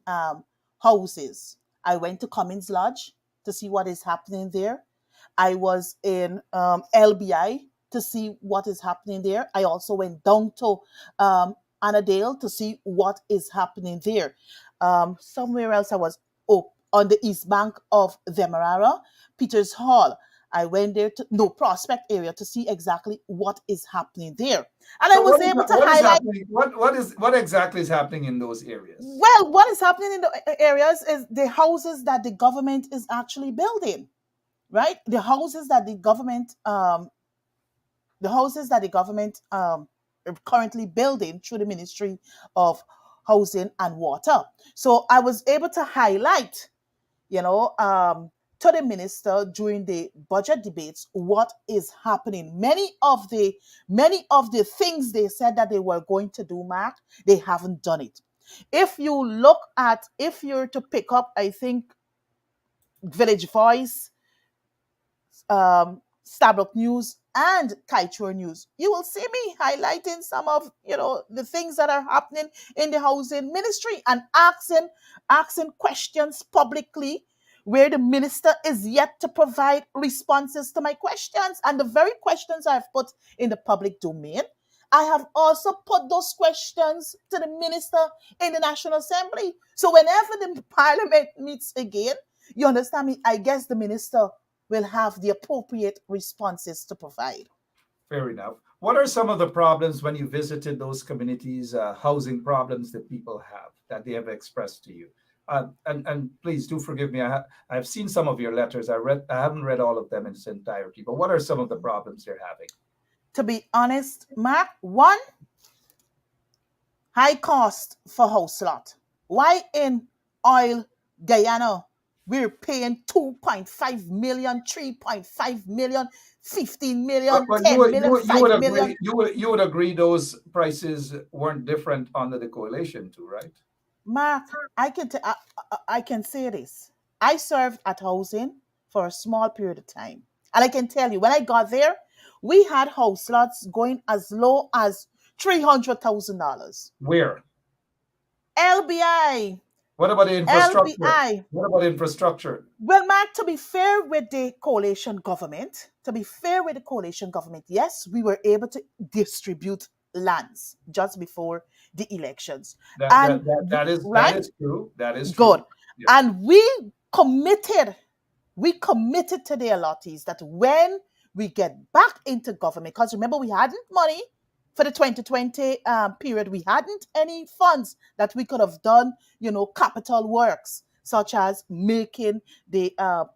D: houses. I went to Cummins Lodge to see what is happening there. I was in LBI to see what is happening there. I also went down to Annandale to see what is happening there. Somewhere else I was on the east bank of Demerara, Peters Hall. I went there to Prospect area to see exactly what is happening there, and I was able to highlight
C: what exactly is happening in those areas.
D: Well, what is happening in the areas is the houses that the government is actually building, right? The houses that the government currently building through the Ministry of Housing and Water. So I was able to highlight, to the minister during the budget debates what is happening. Many of the things they said that they were going to do, Mark, they haven't done it. If you're to pick up, I think, Village Voice, Stabrook News, and Kaitour News, you will see me highlighting some of the things that are happening in the housing ministry and asking questions publicly where the minister is yet to provide responses to my questions. And the very questions I've put in the public domain, I have also put those questions to the minister in the National Assembly. So whenever the parliament meets again, you understand me, I guess the minister will have the appropriate responses to provide.
C: Fair enough. What are some of the problems when you visited those communities, housing problems that people have, that they have expressed to you? And please do forgive me. I've seen some of your letters. I haven't read all of them in its entirety. But what are some of the problems they're having?
D: To be honest, Mark, one, high cost for house lot. Why in oil Guyana we're paying 2.5 million, 3.5 million, 15
C: But,
D: million,
C: but
D: 10 million,
C: you would
D: 5 million.
C: agree you would agree those prices weren't different under the coalition too, right?
D: Mark, I can say this. I served at housing for a small period of time. And I can tell you, when I got there, we had house lots going as low as $300,000.
C: Where?
D: LBI,
C: What about the infrastructure?
D: LBI.
C: What about infrastructure?
D: Well, Mark, to be fair with the coalition government, yes, we were able to distribute lands just before the elections. And
C: That
D: right,
C: is true. That is
D: good.
C: true. Yeah.
D: And we committed to the allottees that when we get back into government, because remember, we hadn't money for the 2020 period, we hadn't any funds that we could have done, capital works, such as making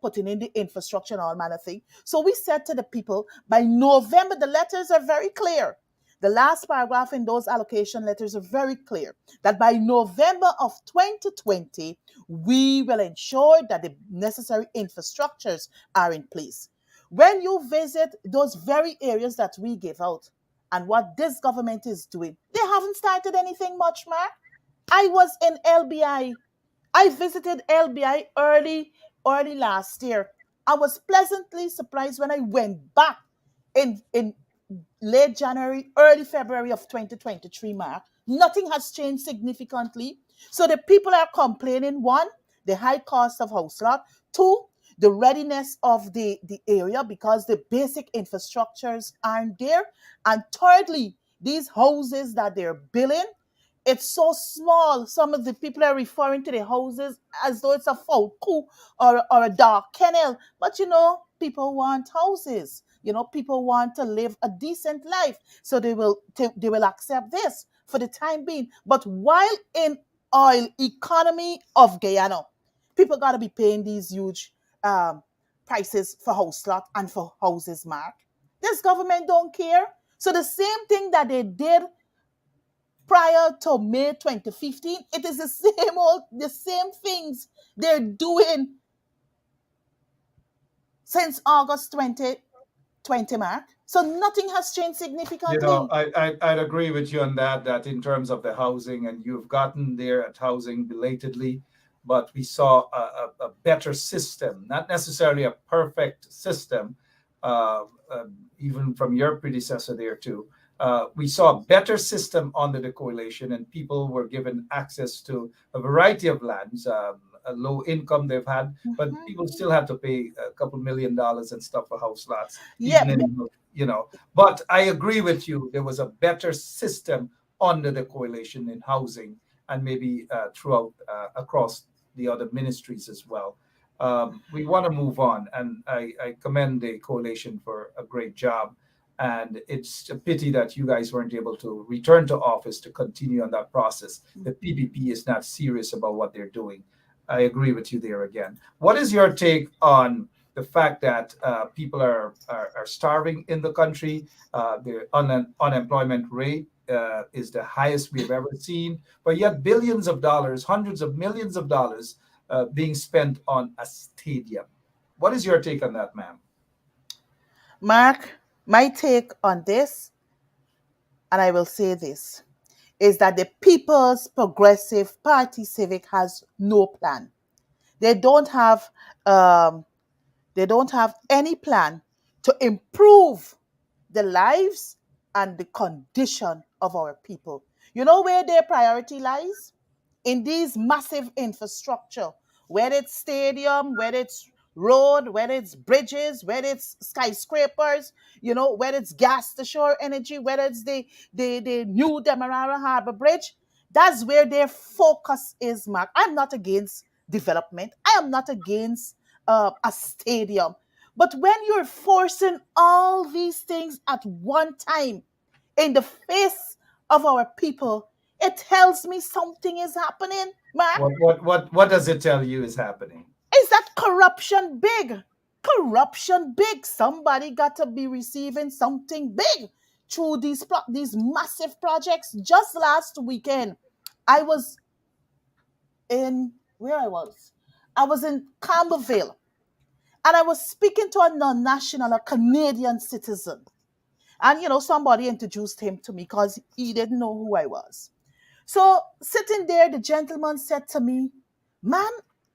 D: putting in the infrastructure and all manner of thing. So we said to the people, by November, the letters are very clear. The last paragraph in those allocation letters are very clear that by November of 2020, we will ensure that the necessary infrastructures are in place. When you visit those very areas that we give out and what this government is doing, they haven't started anything much, Mark. I was in LBI. I visited LBI early last year. I was pleasantly surprised when I went back in late January, early February of 2023, Mark. Nothing has changed significantly. So the people are complaining, one, the high cost of house lot, two, the readiness of the area because the basic infrastructures aren't there, and thirdly, these houses that they're building, it's so small. Some of the people are referring to the houses as though it's a foul coup or a dark kennel. But people want houses. People want to live a decent life. So they will accept this for the time being. But while in oil economy of Guyana, people gotta be paying these huge prices for house lot and for houses, Mark. This government don't care. So the same thing that they did prior to May 2015, it is the same things they're doing since August 2020, Mark. So nothing has changed significantly.
C: I'd agree with you on that in terms of the housing, and you've gotten there at housing belatedly, but we saw a better system, not necessarily a perfect system, even from your predecessor there too. We saw a better system under the coalition, and people were given access to a variety of lands. A low income they've had, but people still had to pay a couple $1 million and stuff for house lots.
D: Yeah,
C: Even in, But I agree with you. There was a better system under the coalition in housing, and maybe throughout across the other ministries as well. We want to move on, and I commend the coalition for a great job. And it's a pity that you guys weren't able to return to office to continue on that process. The PPP is not serious about what they're doing. I agree with you there again. What is your take on the fact that people are starving in the country? The unemployment rate is the highest we've ever seen, but yet billions of dollars, hundreds of millions of dollars being spent on a stadium. What is your take on that, ma'am?
D: Mark, my take on this, and I will say this, is that the People's Progressive Party Civic has no plan. They don't have any plan to improve the lives and the condition of our people. You know where their priority lies? In these massive infrastructure, whether it's stadium, whether it's road, whether it's bridges, whether it's skyscrapers, whether it's gas to shore energy, whether it's the new Demerara Harbor Bridge. That's where their focus is, Mark. I'm not against development. I am not against a stadium. But when you're forcing all these things at one time in the face of our people, it tells me something is happening, Mark.
C: What does it tell you is happening?
D: Is that corruption big? Corruption big. Somebody got to be receiving something big through these massive projects. Just last weekend, I was in where I was. I was in Campbellville, and I was speaking to a non-national, a Canadian citizen. And somebody introduced him to me because he didn't know who I was. So sitting there, the gentleman said to me, "Man,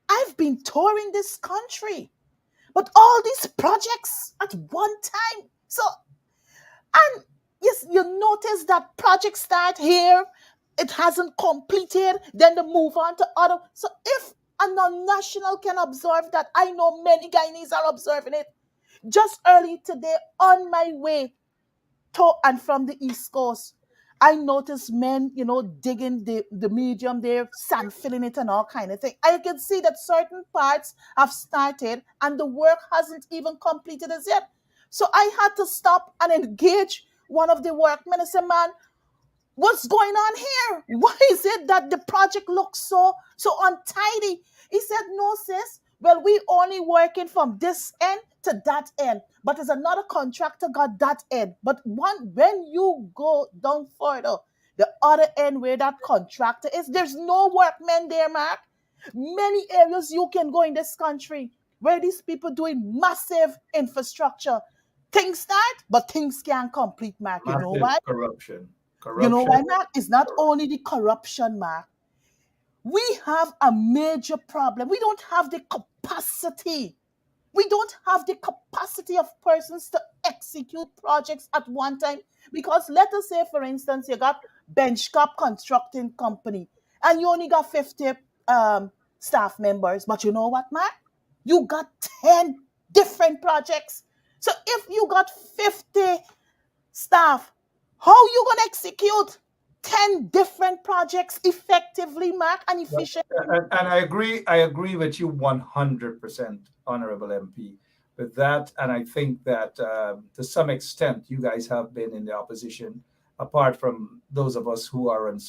D: I've been touring this country, but all these projects at one time." So, and yes, you notice that projects start here, it hasn't completed, then they move on to other. So if a non-national can observe that, I know many Guyanese are observing it. Just early today, on my way to and from the East Coast, I noticed men, digging the medium there, sand filling it and all kind of thing. I can see that certain parts have started and the work hasn't even completed as yet. So I had to stop and engage one of the workmen and say, "Man, what's going on here? Why is it that the project looks so untidy?" He said, "No, sis. Well, we only working from this end to that end, but there's another contractor got that end. But when you go down further, the other end where that contractor is, there's no workmen there, Mark. Many areas you can go in this country where these people doing massive infrastructure. Things start, but things can't complete, Mark. You know
C: Massive
D: why?
C: corruption.
D: You know
C: Corruption.
D: why, Mark? It's not only the corruption, Mark. We have a major problem. We don't have the capacity. We don't have the capacity of persons to execute projects at one time. Because let us say, for instance, you got Benchcap Constructing Company and you only got 50 staff members. But you know what, Mark? You got 10 different projects. So if you got 50 staff, how you going to execute 10 different projects effectively, Mark, and
C: Well,
D: efficiently?
C: and I agree with you 100%, Honorable MP, with that. And I think that to some extent, you guys have been in the opposition, apart from those of us who are on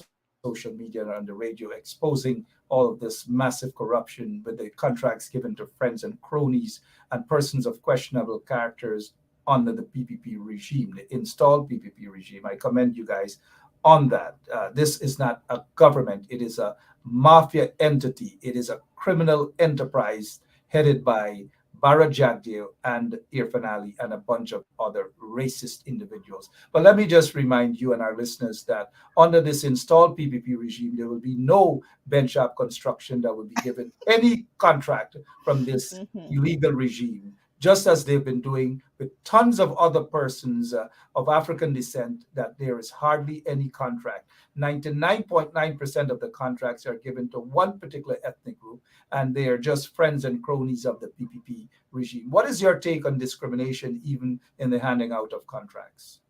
C: social media and on the radio, exposing all of this massive corruption with the contracts given to friends and cronies and persons of questionable characters under the PPP regime, the installed PPP regime. I commend you guys on that. This is not a government, it is a mafia entity, it is a criminal enterprise headed by Bara Jagdeo and Irfan Ali and a bunch of other racist individuals. But let me just remind you and our listeners that under this installed PPP regime, there will be no bench up construction that will be given any contract from this
D: Mhm.
C: illegal regime, just as they've been doing with tons of other persons of African descent, that there is hardly any contract. 99.9% of the contracts are given to one particular ethnic group, and they are just friends and cronies of the PPP regime. What is your take on discrimination, even in the handing out of contracts?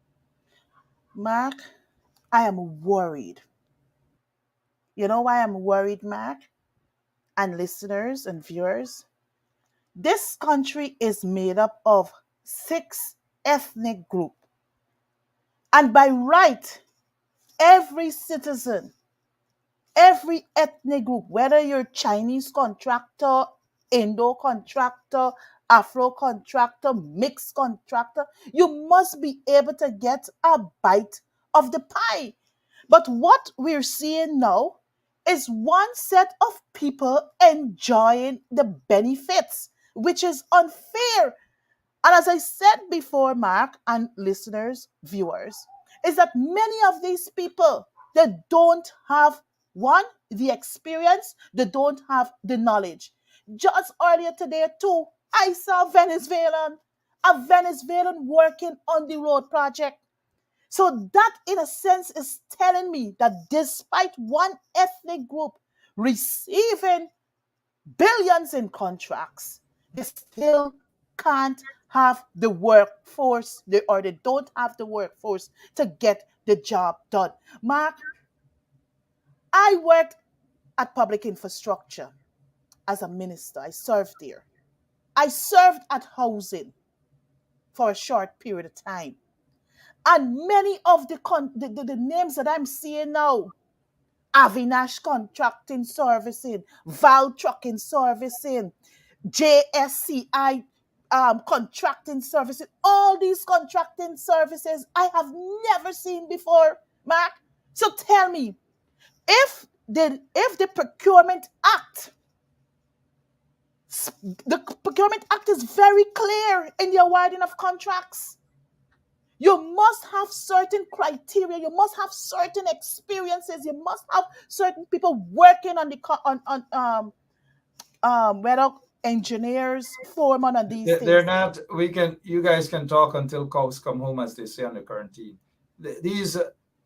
D: Mark, I am worried. You know why I'm worried, Mark? And listeners and viewers? This country is made up of 6 ethnic groups. And by right, every citizen, every ethnic group, whether you're Chinese contractor, Indo contractor, Afro contractor, mixed contractor, you must be able to get a bite of the pie. But what we're seeing now is one set of people enjoying the benefits, which is unfair. And as I said before, Mark and listeners, viewers, is that many of these people, they don't have one, the experience, they don't have the knowledge. Just earlier today, too, I saw a Venezuelan working on the road project. So that, in a sense, is telling me that despite one ethnic group receiving billions in contracts, they still can't have the workforce, or they don't have the workforce to get the job done. Mark, I worked at public infrastructure as a minister. I served there. I served at housing for a short period of time. And many of the names that I'm seeing now, Avinash Contracting Servicing, Val Trucking Servicing, JSCI contracting services, all these contracting services I have never seen before, Mark. So tell me, if the Procurement Act The Procurement Act is very clear in the awarding of contracts. You must have certain criteria. You must have certain experiences. You must have certain people working on the whether engineers, foremen, on these
C: They're
D: things.
C: not. We can. You guys can talk until cows come home, as they say on the current team. These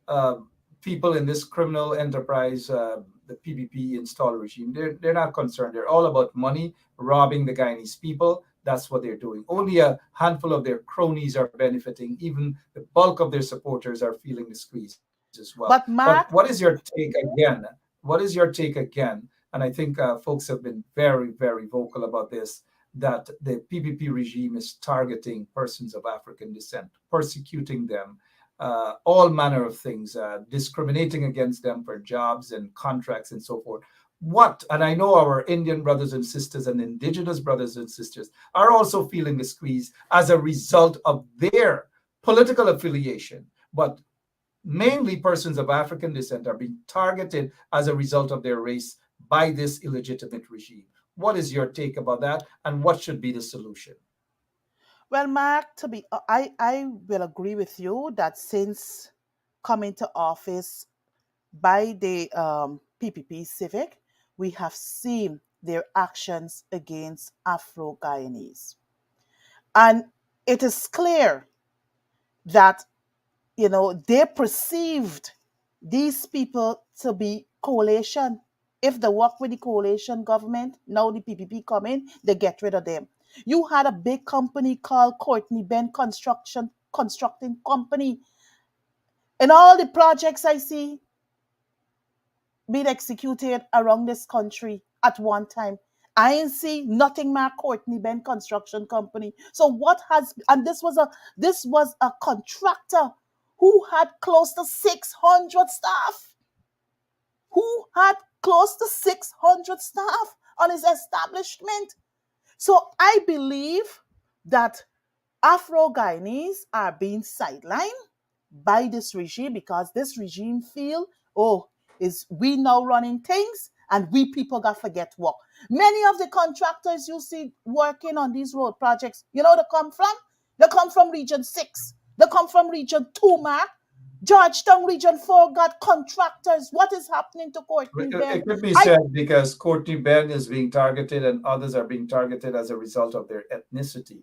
C: uh, people in this criminal enterprise, the PPP install regime, they're not concerned. They're all about money, robbing the Guyanese people. That's what they're doing. Only a handful of their cronies are benefiting. Even the bulk of their supporters are feeling the squeeze as well.
D: But
C: But what
D: Mark,
C: is your take again? What is your take again? And I think folks have been very, very vocal about this, that the PPP regime is targeting persons of African descent, persecuting them, all manner of things, discriminating against them for jobs and contracts and so forth. What, and I know our Indian brothers and sisters and indigenous brothers and sisters are also feeling the squeeze as a result of their political affiliation. But mainly persons of African descent are being targeted as a result of their race by this illegitimate regime. What is your take about that, and what should be the solution?
D: well, Mark, I will agree with you that since coming to office by the PPP Civic, we have seen their actions against Afro Guyanese. And it is clear that, they perceived these people to be coalition. If they work with the coalition government, now the PPP come in, they get rid of them. You had a big company called Courtney Ben Constructing Company. And all the projects I see being executed around this country at one time. I ain't see nothing Mark Courtney Ben Construction Company. So what has, and this was a contractor who had close to 600 staff, who had close to 600 staff on his establishment. So I believe that Afro Guyanese are being sidelined by this regime because this regime feel, oh, is we now running things and we people got forget work. Many of the contractors you see working on these road projects, they come from? They come from Region 6. They come from Region 2, Mark. Georgetown Region 4 got contractors. What is happening to Courtney Ben?
C: It could be
D: I
C: said because Courtney Ben is being targeted and others are being targeted as a result of their ethnicity.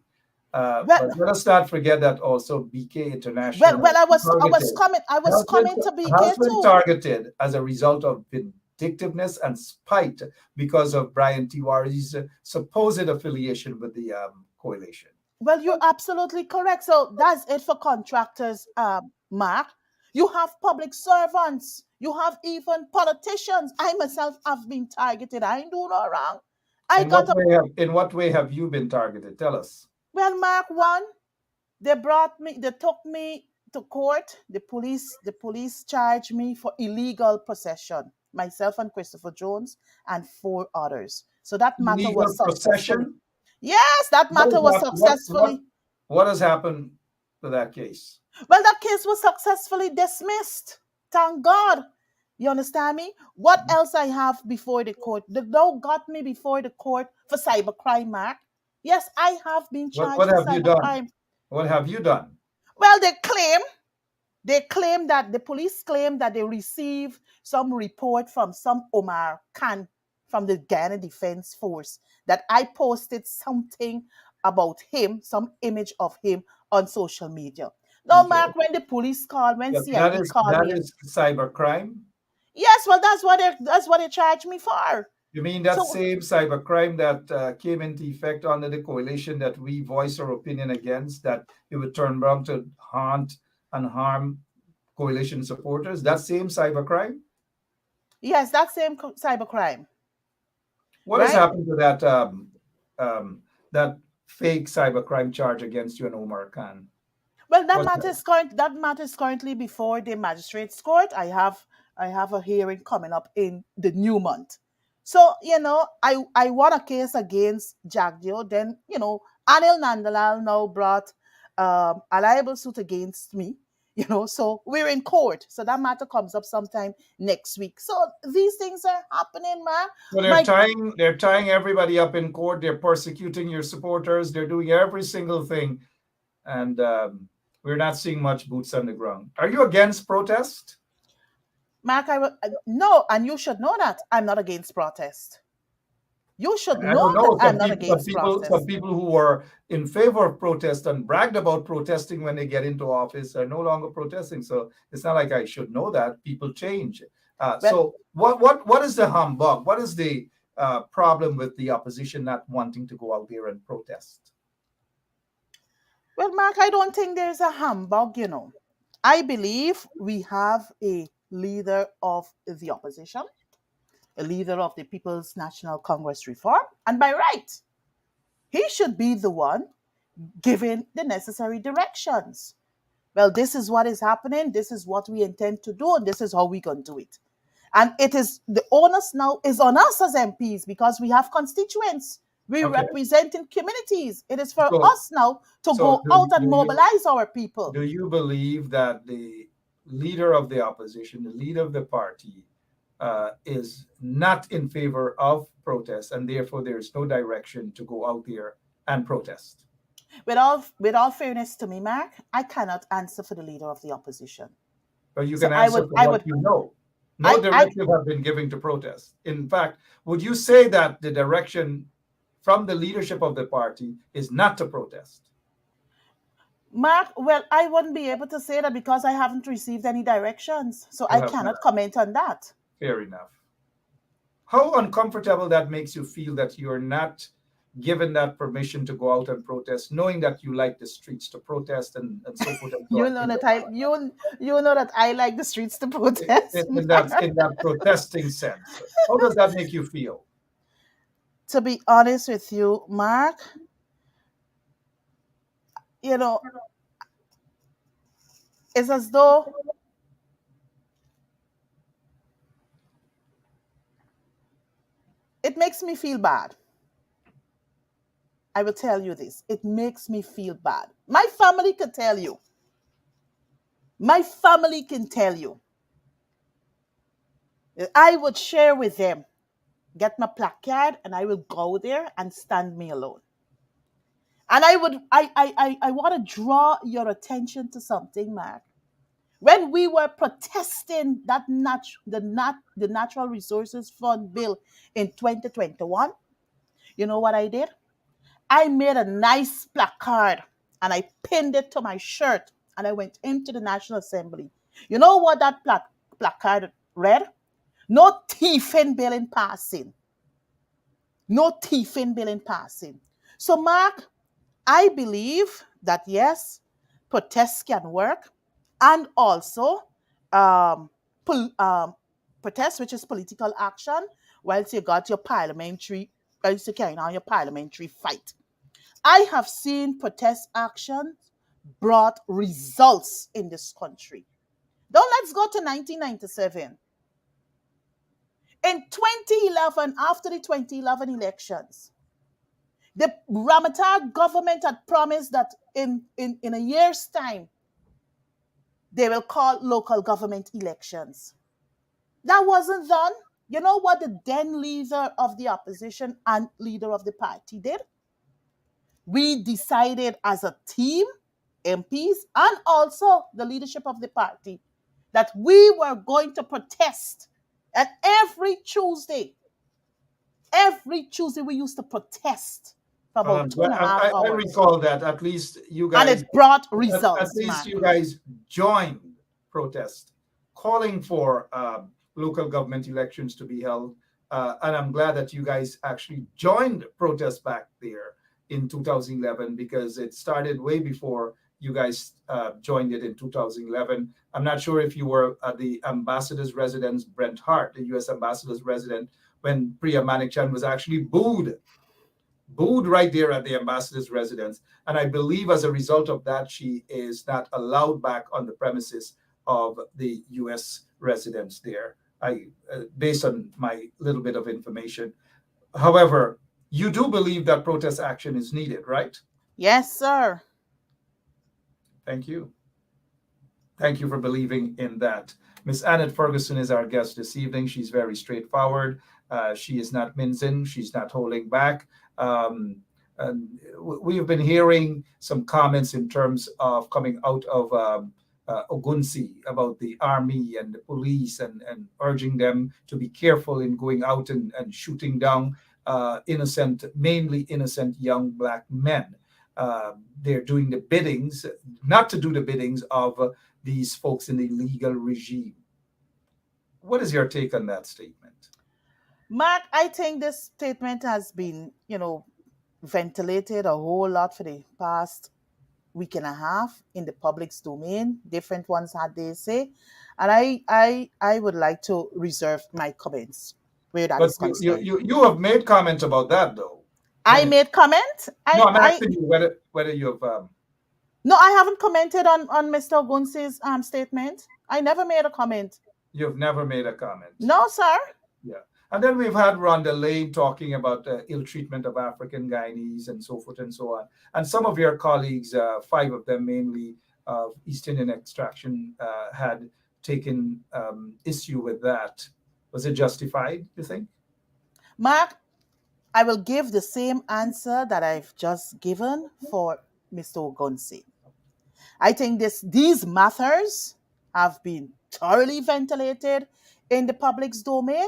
C: But
D: well,
C: let us not forget that also BK International
D: well,
C: targeted,
D: I was
C: has been,
D: coming to
C: has
D: BK
C: been
D: too.
C: targeted as a result of vindictiveness and spite because of Brian Tiwari's supposed affiliation with the coalition.
D: Well, you're absolutely correct. So that's it for contractors, Mark. You have public servants. You have even politicians. I myself have been targeted. I ain't do no wrong. I got a
C: In what way have you been targeted? Tell us.
D: well, Mark. One, they took me to court. The police charged me for illegal possession. Myself and Christopher Jones and four others. So that matter
C: Illegal
D: was successfully.
C: procession.
D: Yes, that
C: What
D: matter
C: is
D: was
C: that?
D: successfully.
C: What has happened to that case?
D: Well, that case was successfully dismissed. Thank God. You understand me? What else I have before the court? They now got me before the court for cybercrime, Mark. Yes, I have been charged
C: What
D: for
C: have you done?
D: cybercrime.
C: What have you done?
D: Well, they claim that the police claim that they received some report from some Omar Khan from the Guyana Defense Force that I posted something about him, some image of him on social media. Now,
C: Okay.
D: Mark, when the police called, when
C: That
D: CID
C: is
D: called
C: that
D: me,
C: is cybercrime.
D: yes, well, that's what they charged me for.
C: You mean that
D: So,
C: same cybercrime that came into effect under the coalition that we voiced our opinion against, that it would turn around to haunt and harm coalition supporters? That same cybercrime?
D: yes, that same cybercrime,
C: What has
D: right?
C: happened to that fake cybercrime charge against you and Omar Khan?
D: Well, that
C: What's
D: matter
C: that?
D: is currently before the magistrates court. I have a hearing coming up in the new month. So, I won a case against Jagdio. Then, Anil Nandalal now brought a libel suit against me. So we're in court. So that matter comes up sometime next week. So these things are happening, man.
C: So they're tying everybody up in court. They're persecuting your supporters. They're doing every single thing, and we're not seeing much boots on the ground. Are you against protest?
D: Mark, no, and you should know that I'm not against protest. You should
C: I
D: know
C: don't
D: that
C: know.
D: I'm not against
C: Some
D: protest.
C: people who were in favor of protest and bragged about protesting when they get into office are no longer protesting. So it's not like I should know that. People change. So what is the humbug? What is the problem with the opposition not wanting to go out there and protest?
D: Well, Mark, I don't think there's a humbug, I believe we have a leader of the opposition, a leader of the People's National Congress Reform, and by right, he should be the one giving the necessary directions. Well, this is what is happening, this is what we intend to do, and this is how we're going to do it. And it is the onus now is on us as MPs because we have constituents. We represent in communities. It is for us now to go out and mobilize our people.
C: Do you believe that the leader of the opposition, the leader of the party, is not in favor of protest, and therefore there is no direction to go out there and protest?
D: With all fairness to me, Mark, I cannot answer for the leader of the opposition.
C: But you can answer for what you know. No directive have been given to protest. In fact, would you say that the direction from the leadership of the party is not to protest?
D: Mark, well, I wouldn't be able to say that because I haven't received any directions. So I cannot comment on that.
C: Fair enough. How uncomfortable that makes you feel that you're not given that permission to go out and protest, knowing that you like the streets to protest and so forth. And so
D: you know that I like the streets to protest.
C: In that protesting sense. How does that make you feel?
D: To be honest with you, Mark, it's as though it makes me feel bad. I will tell you this. It makes me feel bad. My family can tell you. My family can tell you. I would share with them, get my placard, and I will go there and stand me alone. And I want to draw your attention to something, Mark. When we were protesting the Natural Resources Fund bill in 2021, you know what I did? I made a nice placard and I pinned it to my shirt and I went into the National Assembly. You know what that placard read? No thieving bill in passing. No thieving bill in passing. So, Mark, I believe that yes, protests can work, and also protest, which is political action, whilst you got your parliamentary, whilst you carrying on your parliamentary fight. I have seen protest actions brought results in this country. Now let's go to 1997. In 2011, after the 2011 elections, the Ramata government had promised that in a year's time, they will call local government elections. That wasn't done. You know what the then leader of the opposition and leader of the party did? We decided as a team, MPs, and also the leadership of the party, that we were going to protest. And every Tuesday we used to protest for about 2.5 hours.
C: I recall that at least you guys...
D: And it brought results.
C: At least you guys joined protest, calling for local government elections to be held. And I'm glad that you guys actually joined protest back there in 2011, because it started way before you guys joined it in 2011. I'm not sure if you were at the ambassador's residence, Brent Hart, the U.S. ambassador's residence, when Priya Manikchand was actually booed right there at the ambassador's residence. And I believe as a result of that, she is not allowed back on the premises of the U.S. residence there, based on my little bit of information. However, you do believe that protest action is needed, right?
D: Yes, sir.
C: Thank you. Thank you for believing in that. Miss Annette Ferguson is our guest this evening. She's very straightforward. She is not mincing. She's not holding back. Um, and we have been hearing some comments in terms of coming out of Ogunsi about the army and the police and urging them to be careful in going out and shooting down innocent, mainly innocent young black men. They're doing the biddings, not to do the biddings of these folks in the legal regime. What is your take on that statement?
D: Mark, I think this statement has been, ventilated a whole lot for the past week and a half in the public's domain. Different ones had their say. And I would like to reserve my comments where that
C: But
D: is concerned.
C: you have made comment about that though.
D: I
C: When
D: made comment.
C: no, I'm
D: I
C: asking you whether you have
D: No, I haven't commented on Mr. Gunsi's statement. I never made a comment.
C: you've never made a comment.
D: No, sir.
C: Yeah. And then we've had Rhonda Lane talking about ill treatment of African Guyanese and so forth and so on. And some of your colleagues, five of them mainly of East Indian extraction, had taken issue with that. Was it justified, you think?
D: Mark, I will give the same answer that I've just given for Mr. Ogunsi. I think these matters have been thoroughly ventilated in the public's domain,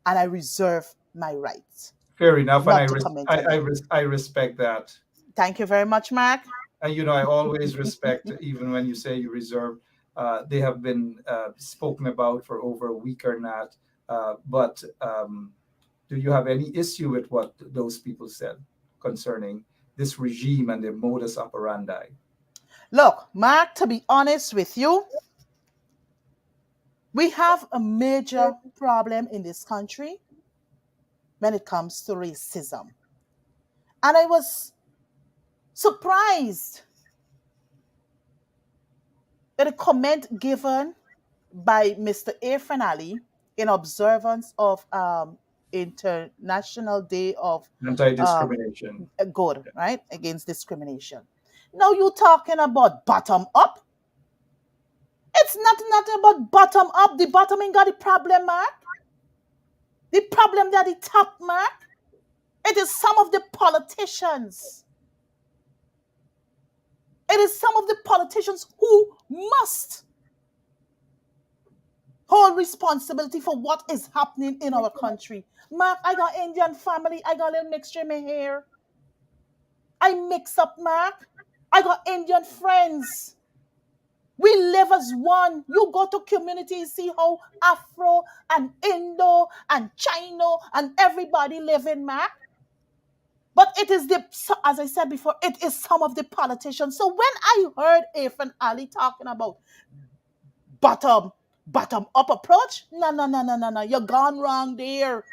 D: and I reserve my right
C: Fair enough. And
D: not to comment on them.
C: I respect that.
D: Thank you very much, Mark.
C: And I always respect, even when you say you reserve, they have been spoken about for over a week or not. But do you have any issue with what those people said concerning this regime and their modus operandi?
D: Look, Mark, to be honest with you, we have a major problem in this country when it comes to racism. And I was surprised at a comment given by Mr. Irfan Ali in observance of International Day of
C: Anti-discrimination.
D: Good, right? Against discrimination. Now you talking about bottom up? It's not about bottom up. The bottom ain't got the problem, Mark. The problem that the top, Mark. It is some of the politicians. It is some of the politicians who must hold responsibility for what is happening in our country. Mark, I got Indian family. I got a little mixture in my hair. I mix up, Mark. I got Indian friends. We live as one. You go to communities, see how Afro and Indo and Chino and everybody live in, Mark. But it is as I said before, it is some of the politicians. So when I heard Irfan Ali talking about bottom up approach, no. You're gone wrong there.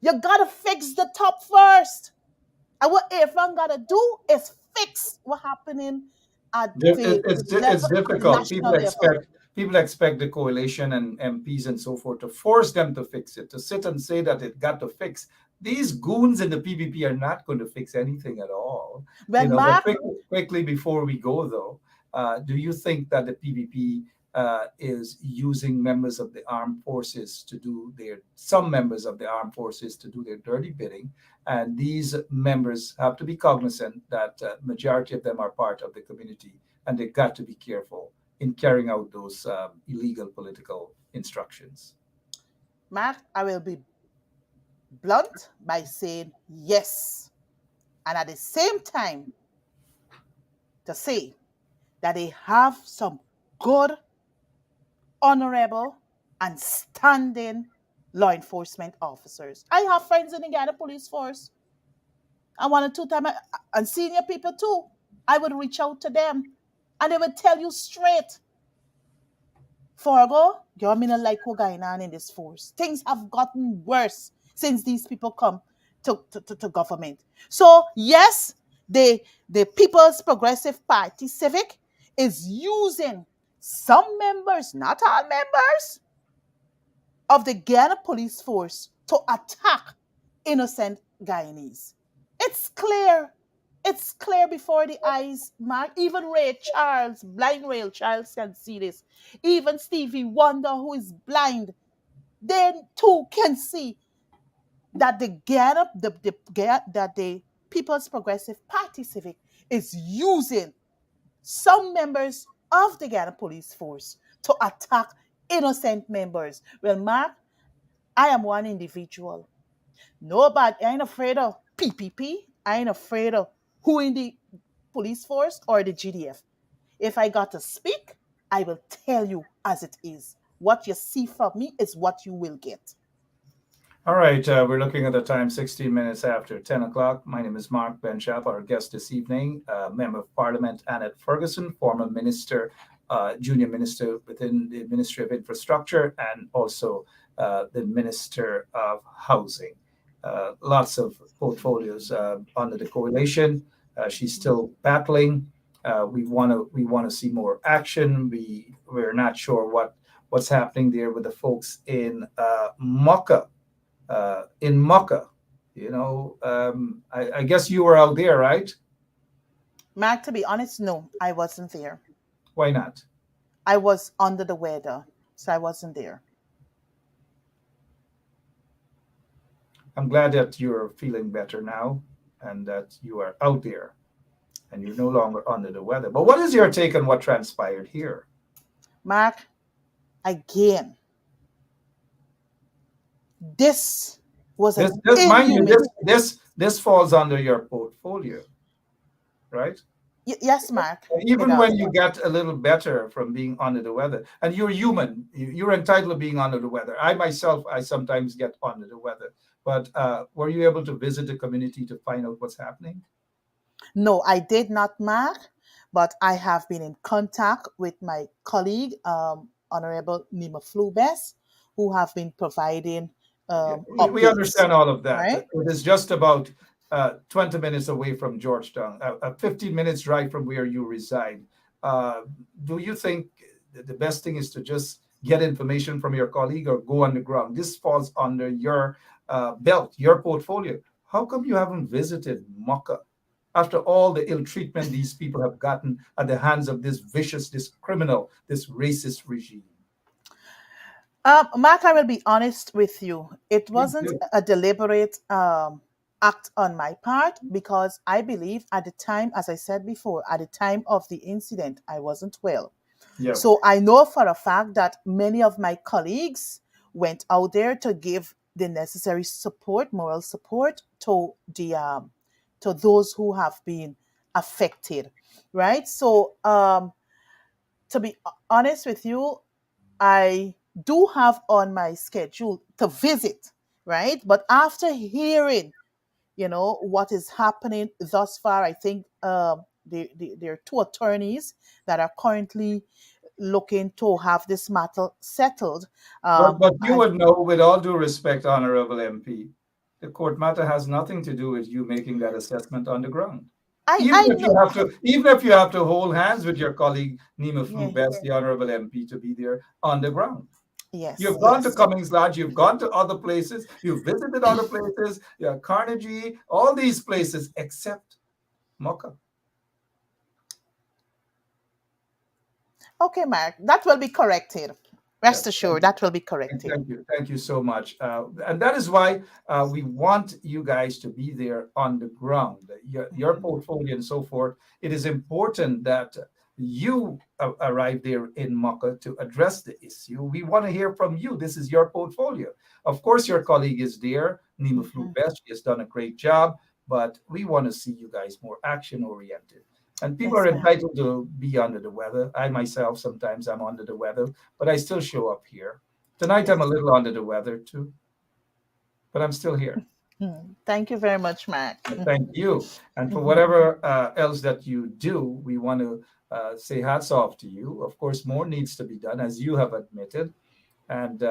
D: You gotta fix the top first. And what Irfan gotta do is fix what's happening at
C: It's difficult.
D: national level.
C: People expect the coalition and MPs and so forth to force them to fix it, to sit and say that it got to fix. These goons in the PPP are not going to fix anything at all.
D: When Mark,
C: but quickly before we go though, do you think that the PPP is using members of the armed forces to do some members of the armed forces to do their dirty bidding? And these members have to be cognizant that majority of them are part of the community, and they've got to be careful in carrying out those illegal political instructions.
D: Mark, I will be blunt by saying yes. And at the same time, to say that they have some good, honorable, and standing law enforcement officers. I have friends in the Guyana police force. And 1 or 2 times, and senior people too. I would reach out to them, and they would tell you straight, Forgo, you're not like Guyana in this force. Things have gotten worse since these people come to government. So yes, the People's Progressive Party Civic is using some members, not all members, of the Guyana police force to attack innocent Guyanese. It's clear. It's clear before the eyes, Mark. Even Ray Charles, blind Ray Charles, can see this. Even Stevie Wonder, who is blind, they too can see that the People's Progressive Party Civic is using some members of the Guyana Police Force to attack innocent members. Well, Mark, I am one individual. Nobody, I ain't afraid of PPP. I ain't afraid of who in the police force or the GDF. If I got to speak, I will tell you as it is. What you see from me is what you will get.
C: All right, we're looking at the time, 16 minutes after 10 o'clock. My name is Mark Benchap. Our guest this evening, Member of Parliament Annette Ferguson, former minister, junior minister within the Ministry of Infrastructure, and also the Minister of Housing. Lots of portfolios under the coalition. She's still battling. We want to see more action. We're not sure what's happening there with the folks in Mocha. I guess you were out there, right?
D: Mark, to be honest, no, I wasn't there.
C: Why not?
D: I was under the weather, so I wasn't there.
C: I'm glad that you're feeling better now and that you are out there and you're no longer under the weather. But what is your take on what transpired here?
D: Mark, again, this was an
C: mind you,
D: inhuman.
C: this falls under your portfolio, right?
D: Yes, Mark.
C: Even when you get a little better from being under the weather, and you're human, you're entitled to being under the weather. I sometimes get under the weather. But were you able to visit the community to find out what's happening?
D: No, I did not, Mark, but I have been in contact with my colleague, Honorable Nima Flubes, who have been providing updates.
C: We understand all of that.
D: Right?
C: It is just about 20 minutes away from Georgetown, a 15 minutes drive from where you reside. Do you think the best thing is to just get information from your colleague or go on the ground? This falls under your belt, your portfolio. How come you haven't visited Mocha after all the ill treatment these people have gotten at the hands of this vicious, this criminal, this racist regime?
D: Mark, I will be honest with you. It wasn't a deliberate act on my part because I believe at the time, as I said before, at the time of the incident, I wasn't well.
C: Yeah.
D: So I know for a fact that many of my colleagues went out there to give the necessary support, moral support to those who have been affected, right? So to be honest with you, I do have on my schedule to visit, right? But after hearing, what is happening thus far, I think there are two attorneys that are currently looking to have this matter settled.
C: But you would know, with all due respect, Honorable MP, the court matter has nothing to do with you making that assessment on the ground. Even if you have to hold hands with your colleague Nima Flubes, the Honorable MP, to be there on the ground.
D: Yes.
C: You've gone to Cummings Lodge, you've gone to other places, you've visited other places, Carnegie, all these places except Mocha.
D: Okay, Mark, that will be corrected. Rest assured, that will be corrected.
C: Thank you so much. And that is why we want you guys to be there on the ground, your portfolio and so forth. It is important that you arrive there in Mocha to address the issue. We want to hear from you. This is your portfolio. Of course, your colleague is there, Nima Flubes. She has done a great job, but we want to see you guys more action-oriented. And people are entitled to be under the weather. I myself, sometimes I'm under the weather, but I still show up here. Tonight, I'm a little under the weather too, but I'm still here.
D: Thank you very much, Mark.
C: Thank you. And for whatever else that you do, we want to say hats off to you. Of course, more needs to be done, as you have admitted. And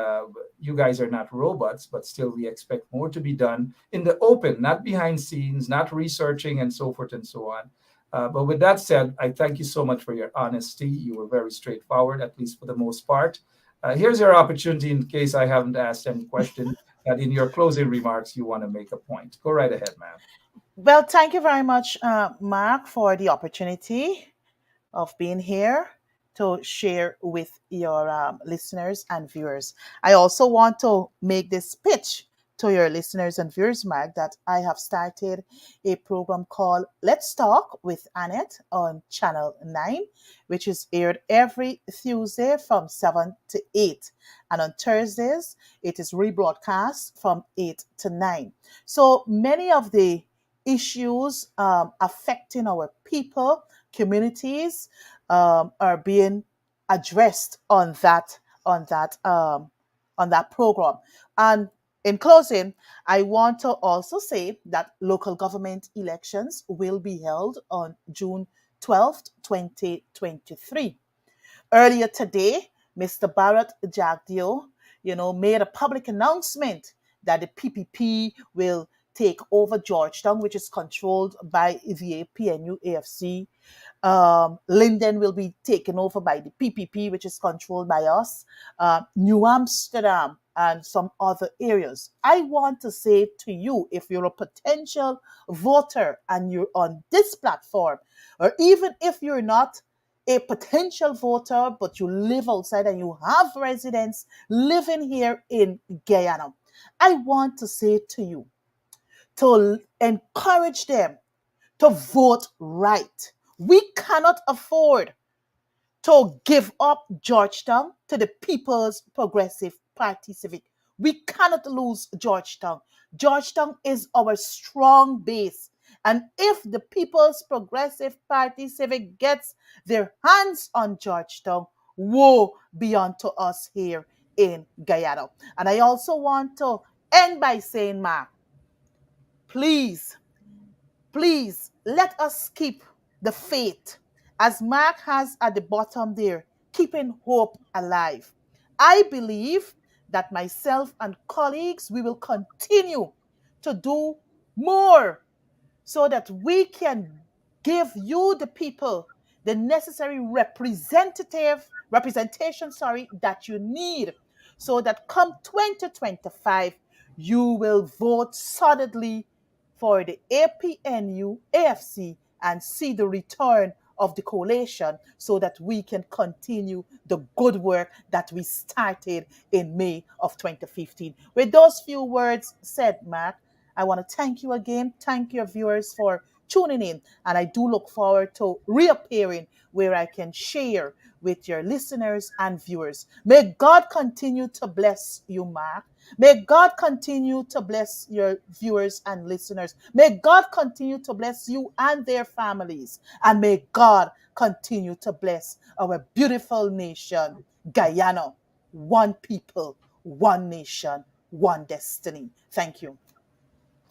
C: you guys are not robots, but still we expect more to be done in the open, not behind scenes, not researching and so forth and so on. But with that said, I thank you so much for your honesty. You were very straightforward, at least for the most part. Here's your opportunity in case I haven't asked any question that in your closing remarks you want to make a point. Go right ahead, ma'am.
D: Well, thank you very much, Mark, for the opportunity of being here to share with your listeners and viewers. I also want to make this pitch to your listeners and viewers, Mark, that I have started a program called Let's Talk with Annette on Channel 9, which is aired every Tuesday from 7 to 8. And on Thursdays, it is rebroadcast from 8 to 9. So many of the issues affecting our people, communities, are being addressed on that program. And in closing, I want to also say that local government elections will be held on June 12th, 2023. Earlier today, Mr. Barrett Jagdeo, made a public announcement that the PPP will take over Georgetown, which is controlled by the PNU AFC. Linden will be taken over by the PPP, which is controlled by us, New Amsterdam, and some other areas. I want to say to you, if you're a potential voter and you're on this platform, or even if you're not a potential voter, but you live outside and you have residents living here in Guyana, I want to say to you, to encourage them to vote right. We cannot afford to give up Georgetown to the People's Progressive Party Civic. We cannot lose Georgetown. Georgetown is our strong base. And if the People's Progressive Party Civic gets their hands on Georgetown, woe be unto us here in Guyana. And I also want to end by saying, Mark, please let us keep the faith, as Mark has at the bottom there, keeping hope alive. I believe that myself and colleagues, we will continue to do more so that we can give you, the people, the necessary representation, that you need, so that come 2025, you will vote solidly for the APNU AFC and see the return of the coalition, so that we can continue the good work that we started in May of 2015. With those few words said, Mark, I want to thank you again. Thank your viewers for tuning in. And I do look forward to reappearing where I can share with your listeners and viewers. May God continue to bless you, Mark. May God continue to bless your viewers and listeners. May God continue to bless you and their families. And may God continue to bless our beautiful nation, Guyana. One people, one nation, one destiny. Thank you.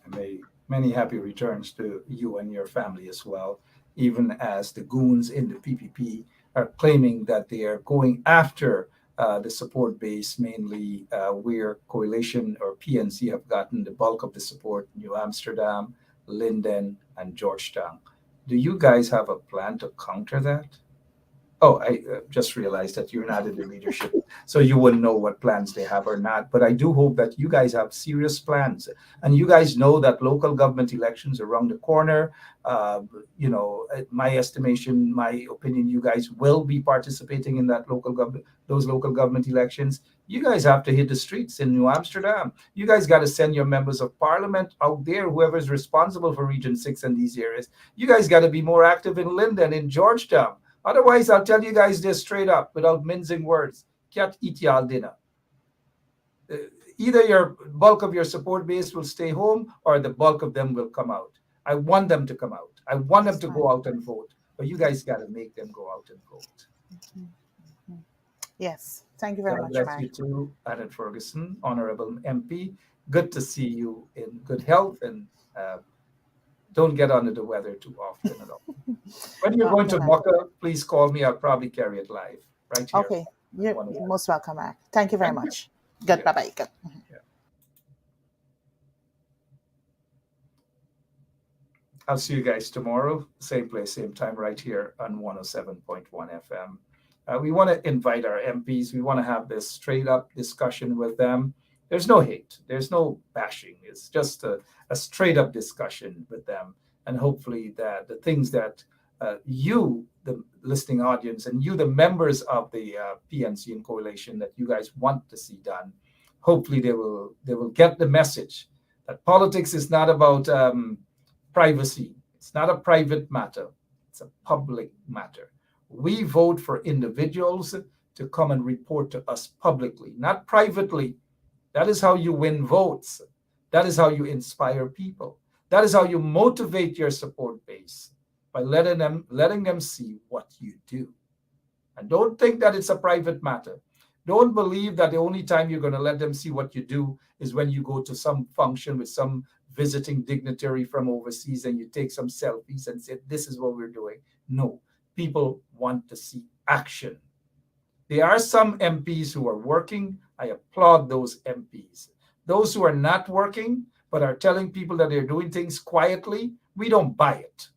C: May many happy returns to you and your family as well, even as the goons in the PPP are claiming that they are going after the support base, mainly where Coalition or PNC have gotten the bulk of the support: New Amsterdam, Linden, and Georgetown. Do you guys have a plan to counter that? Oh, I just realized that you're not in the leadership, so you wouldn't know what plans they have or not. But I do hope that you guys have serious plans, and you guys know that local government elections are around the corner. My estimation, my opinion, you guys will be participating in those local government elections. You guys have to hit the streets in New Amsterdam. You guys got to send your members of parliament out there, whoever is responsible for Region 6 and these areas. You guys got to be more active in Linden, in Georgetown. Otherwise, I'll tell you guys this straight up, without mincing words. Can't eat y'all dinner. Either your bulk of your support base will stay home, or the bulk of them will come out. I want them to come out. I want them to go out and vote. But you guys got to make them go out and vote.
D: Yes. Thank you very much,
C: God bless
D: Mark.
C: you too, Annette Ferguson, Honorable MP. Good to see you in good health, and don't get under the weather too often at all. When you're going to Boca, please call me. I'll probably carry it live right here.
D: Okay. You're most welcome, Mark. Thank you very much. Good.
C: Yeah.
D: Bye-bye. Good.
C: Yeah. I'll see you guys tomorrow, same place, same time, right here on 107.1 FM. We want to invite our MPs. We want to have this straight up discussion with them. There's no hate. There's no bashing. It's just a straight up discussion with them. And hopefully that the things that you, the listening audience, and you, the members of the PNC and Coalition, that you guys want to see done, hopefully they will get the message that politics is not about privacy. It's not a private matter. It's a public matter. We vote for individuals to come and report to us publicly, not privately. That is how you win votes. That is how you inspire people. That is how you motivate your support base, by letting them see what you do. And don't think that it's a private matter. Don't believe that the only time you're going to let them see what you do is when you go to some function with some visiting dignitary from overseas and you take some selfies and say, this is what we're doing. No, people want to see action. There are some MPs who are working. I applaud those MPs. Those who are not working but are telling people that they're doing things quietly, we don't buy it.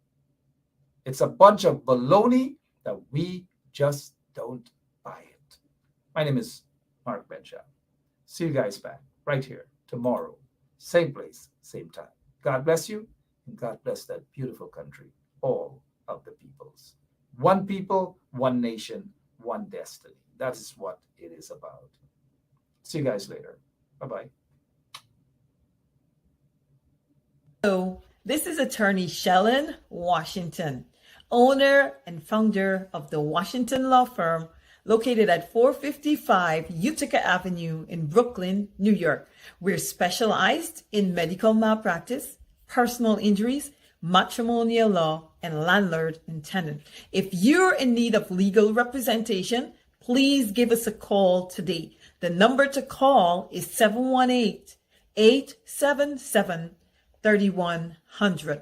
C: It's a bunch of baloney that we just don't buy it. My name is Mark Benshaw. See you guys back right here tomorrow. Same place, same time. God bless you, and God bless that beautiful country, all of the peoples. One people, one nation, one destiny. That is what it is about. See you guys later. Bye-bye.
B: Hello, this is attorney Shellen Washington, owner and founder of the Washington Law Firm, located at 455 Utica Avenue in Brooklyn, New York. We're specialized in medical malpractice, personal injuries, matrimonial law, and landlord and tenant. If you're in need of legal representation, please give us a call today. The number to call is 718-877-3100.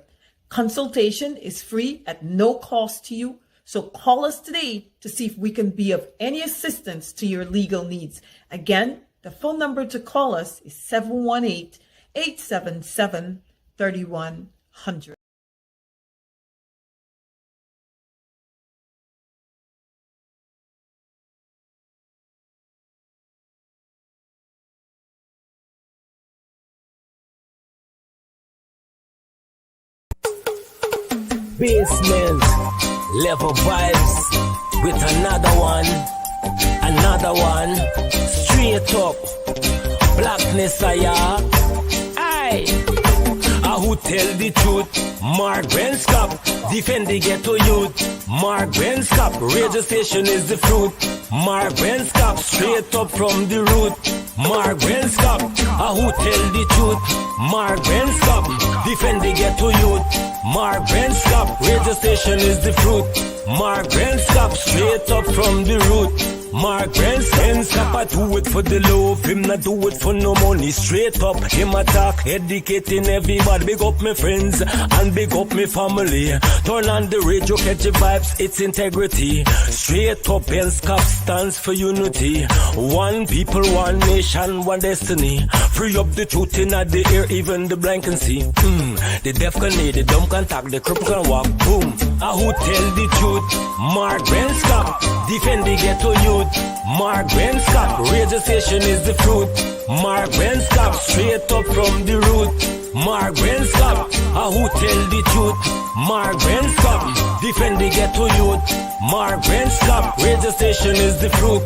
B: Consultation is free at no cost to you. So call us today to see if we can be of any assistance to your legal needs. Again, the phone number to call us is 718-877-3100.
A: Basement level vibes with another one, straight up blackness. Aye, who tell the truth? Mark Benscop, defend the ghetto youth. Mark Benscop, radio station is the fruit. Mark Benscop, straight up from the root. Mark Benscop, who tell the truth? Mark Benscop, defend the ghetto youth. Mark Benscop, radio station is the fruit. Mark Benscop, straight up from the root. Mark Benscop, I do it for the love, him not do it for no money. Straight up, him attack, educating everybody. Big up my friends and big up my family. Turn on the radio, catch the vibes, it's integrity. Straight up, Benscop stands for unity. One people, one nation, one destiny. Free up the truth in the air, even the blind can see. The deaf can hear, the dumb can talk, the cripple can walk. Boom. Who tell the truth? Mark Benscop, defend the ghetto youth. Mark Benscop, radio station is the fruit. Mark Benscop, straight up from the root. Mark Benscop, who tell the truth? Mark Benscop, defend the ghetto youth. Mark Benscop, radio station is the fruit.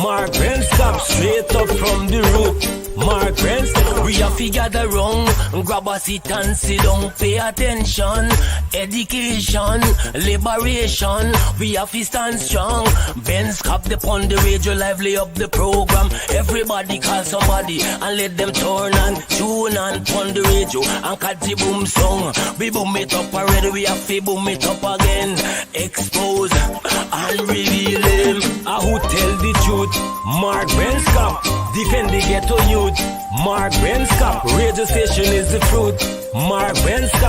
A: Mark Benscop, straight up from the root. Mark Benscop, we have to gather wrong, grab a seat and sit down, pay attention. Education, liberation, we have to stand strong. Benscop upon the radio, lively up the program. Everybody call somebody and let them turn and tune and on the radio and catch the boom song. We boom it up already, we have to boom it up again. Expose and reveal him. Who tell the truth? Mark Benscop, defend the ghetto youth. Mark Benscop, radio station is the fruit. Mark Benscop.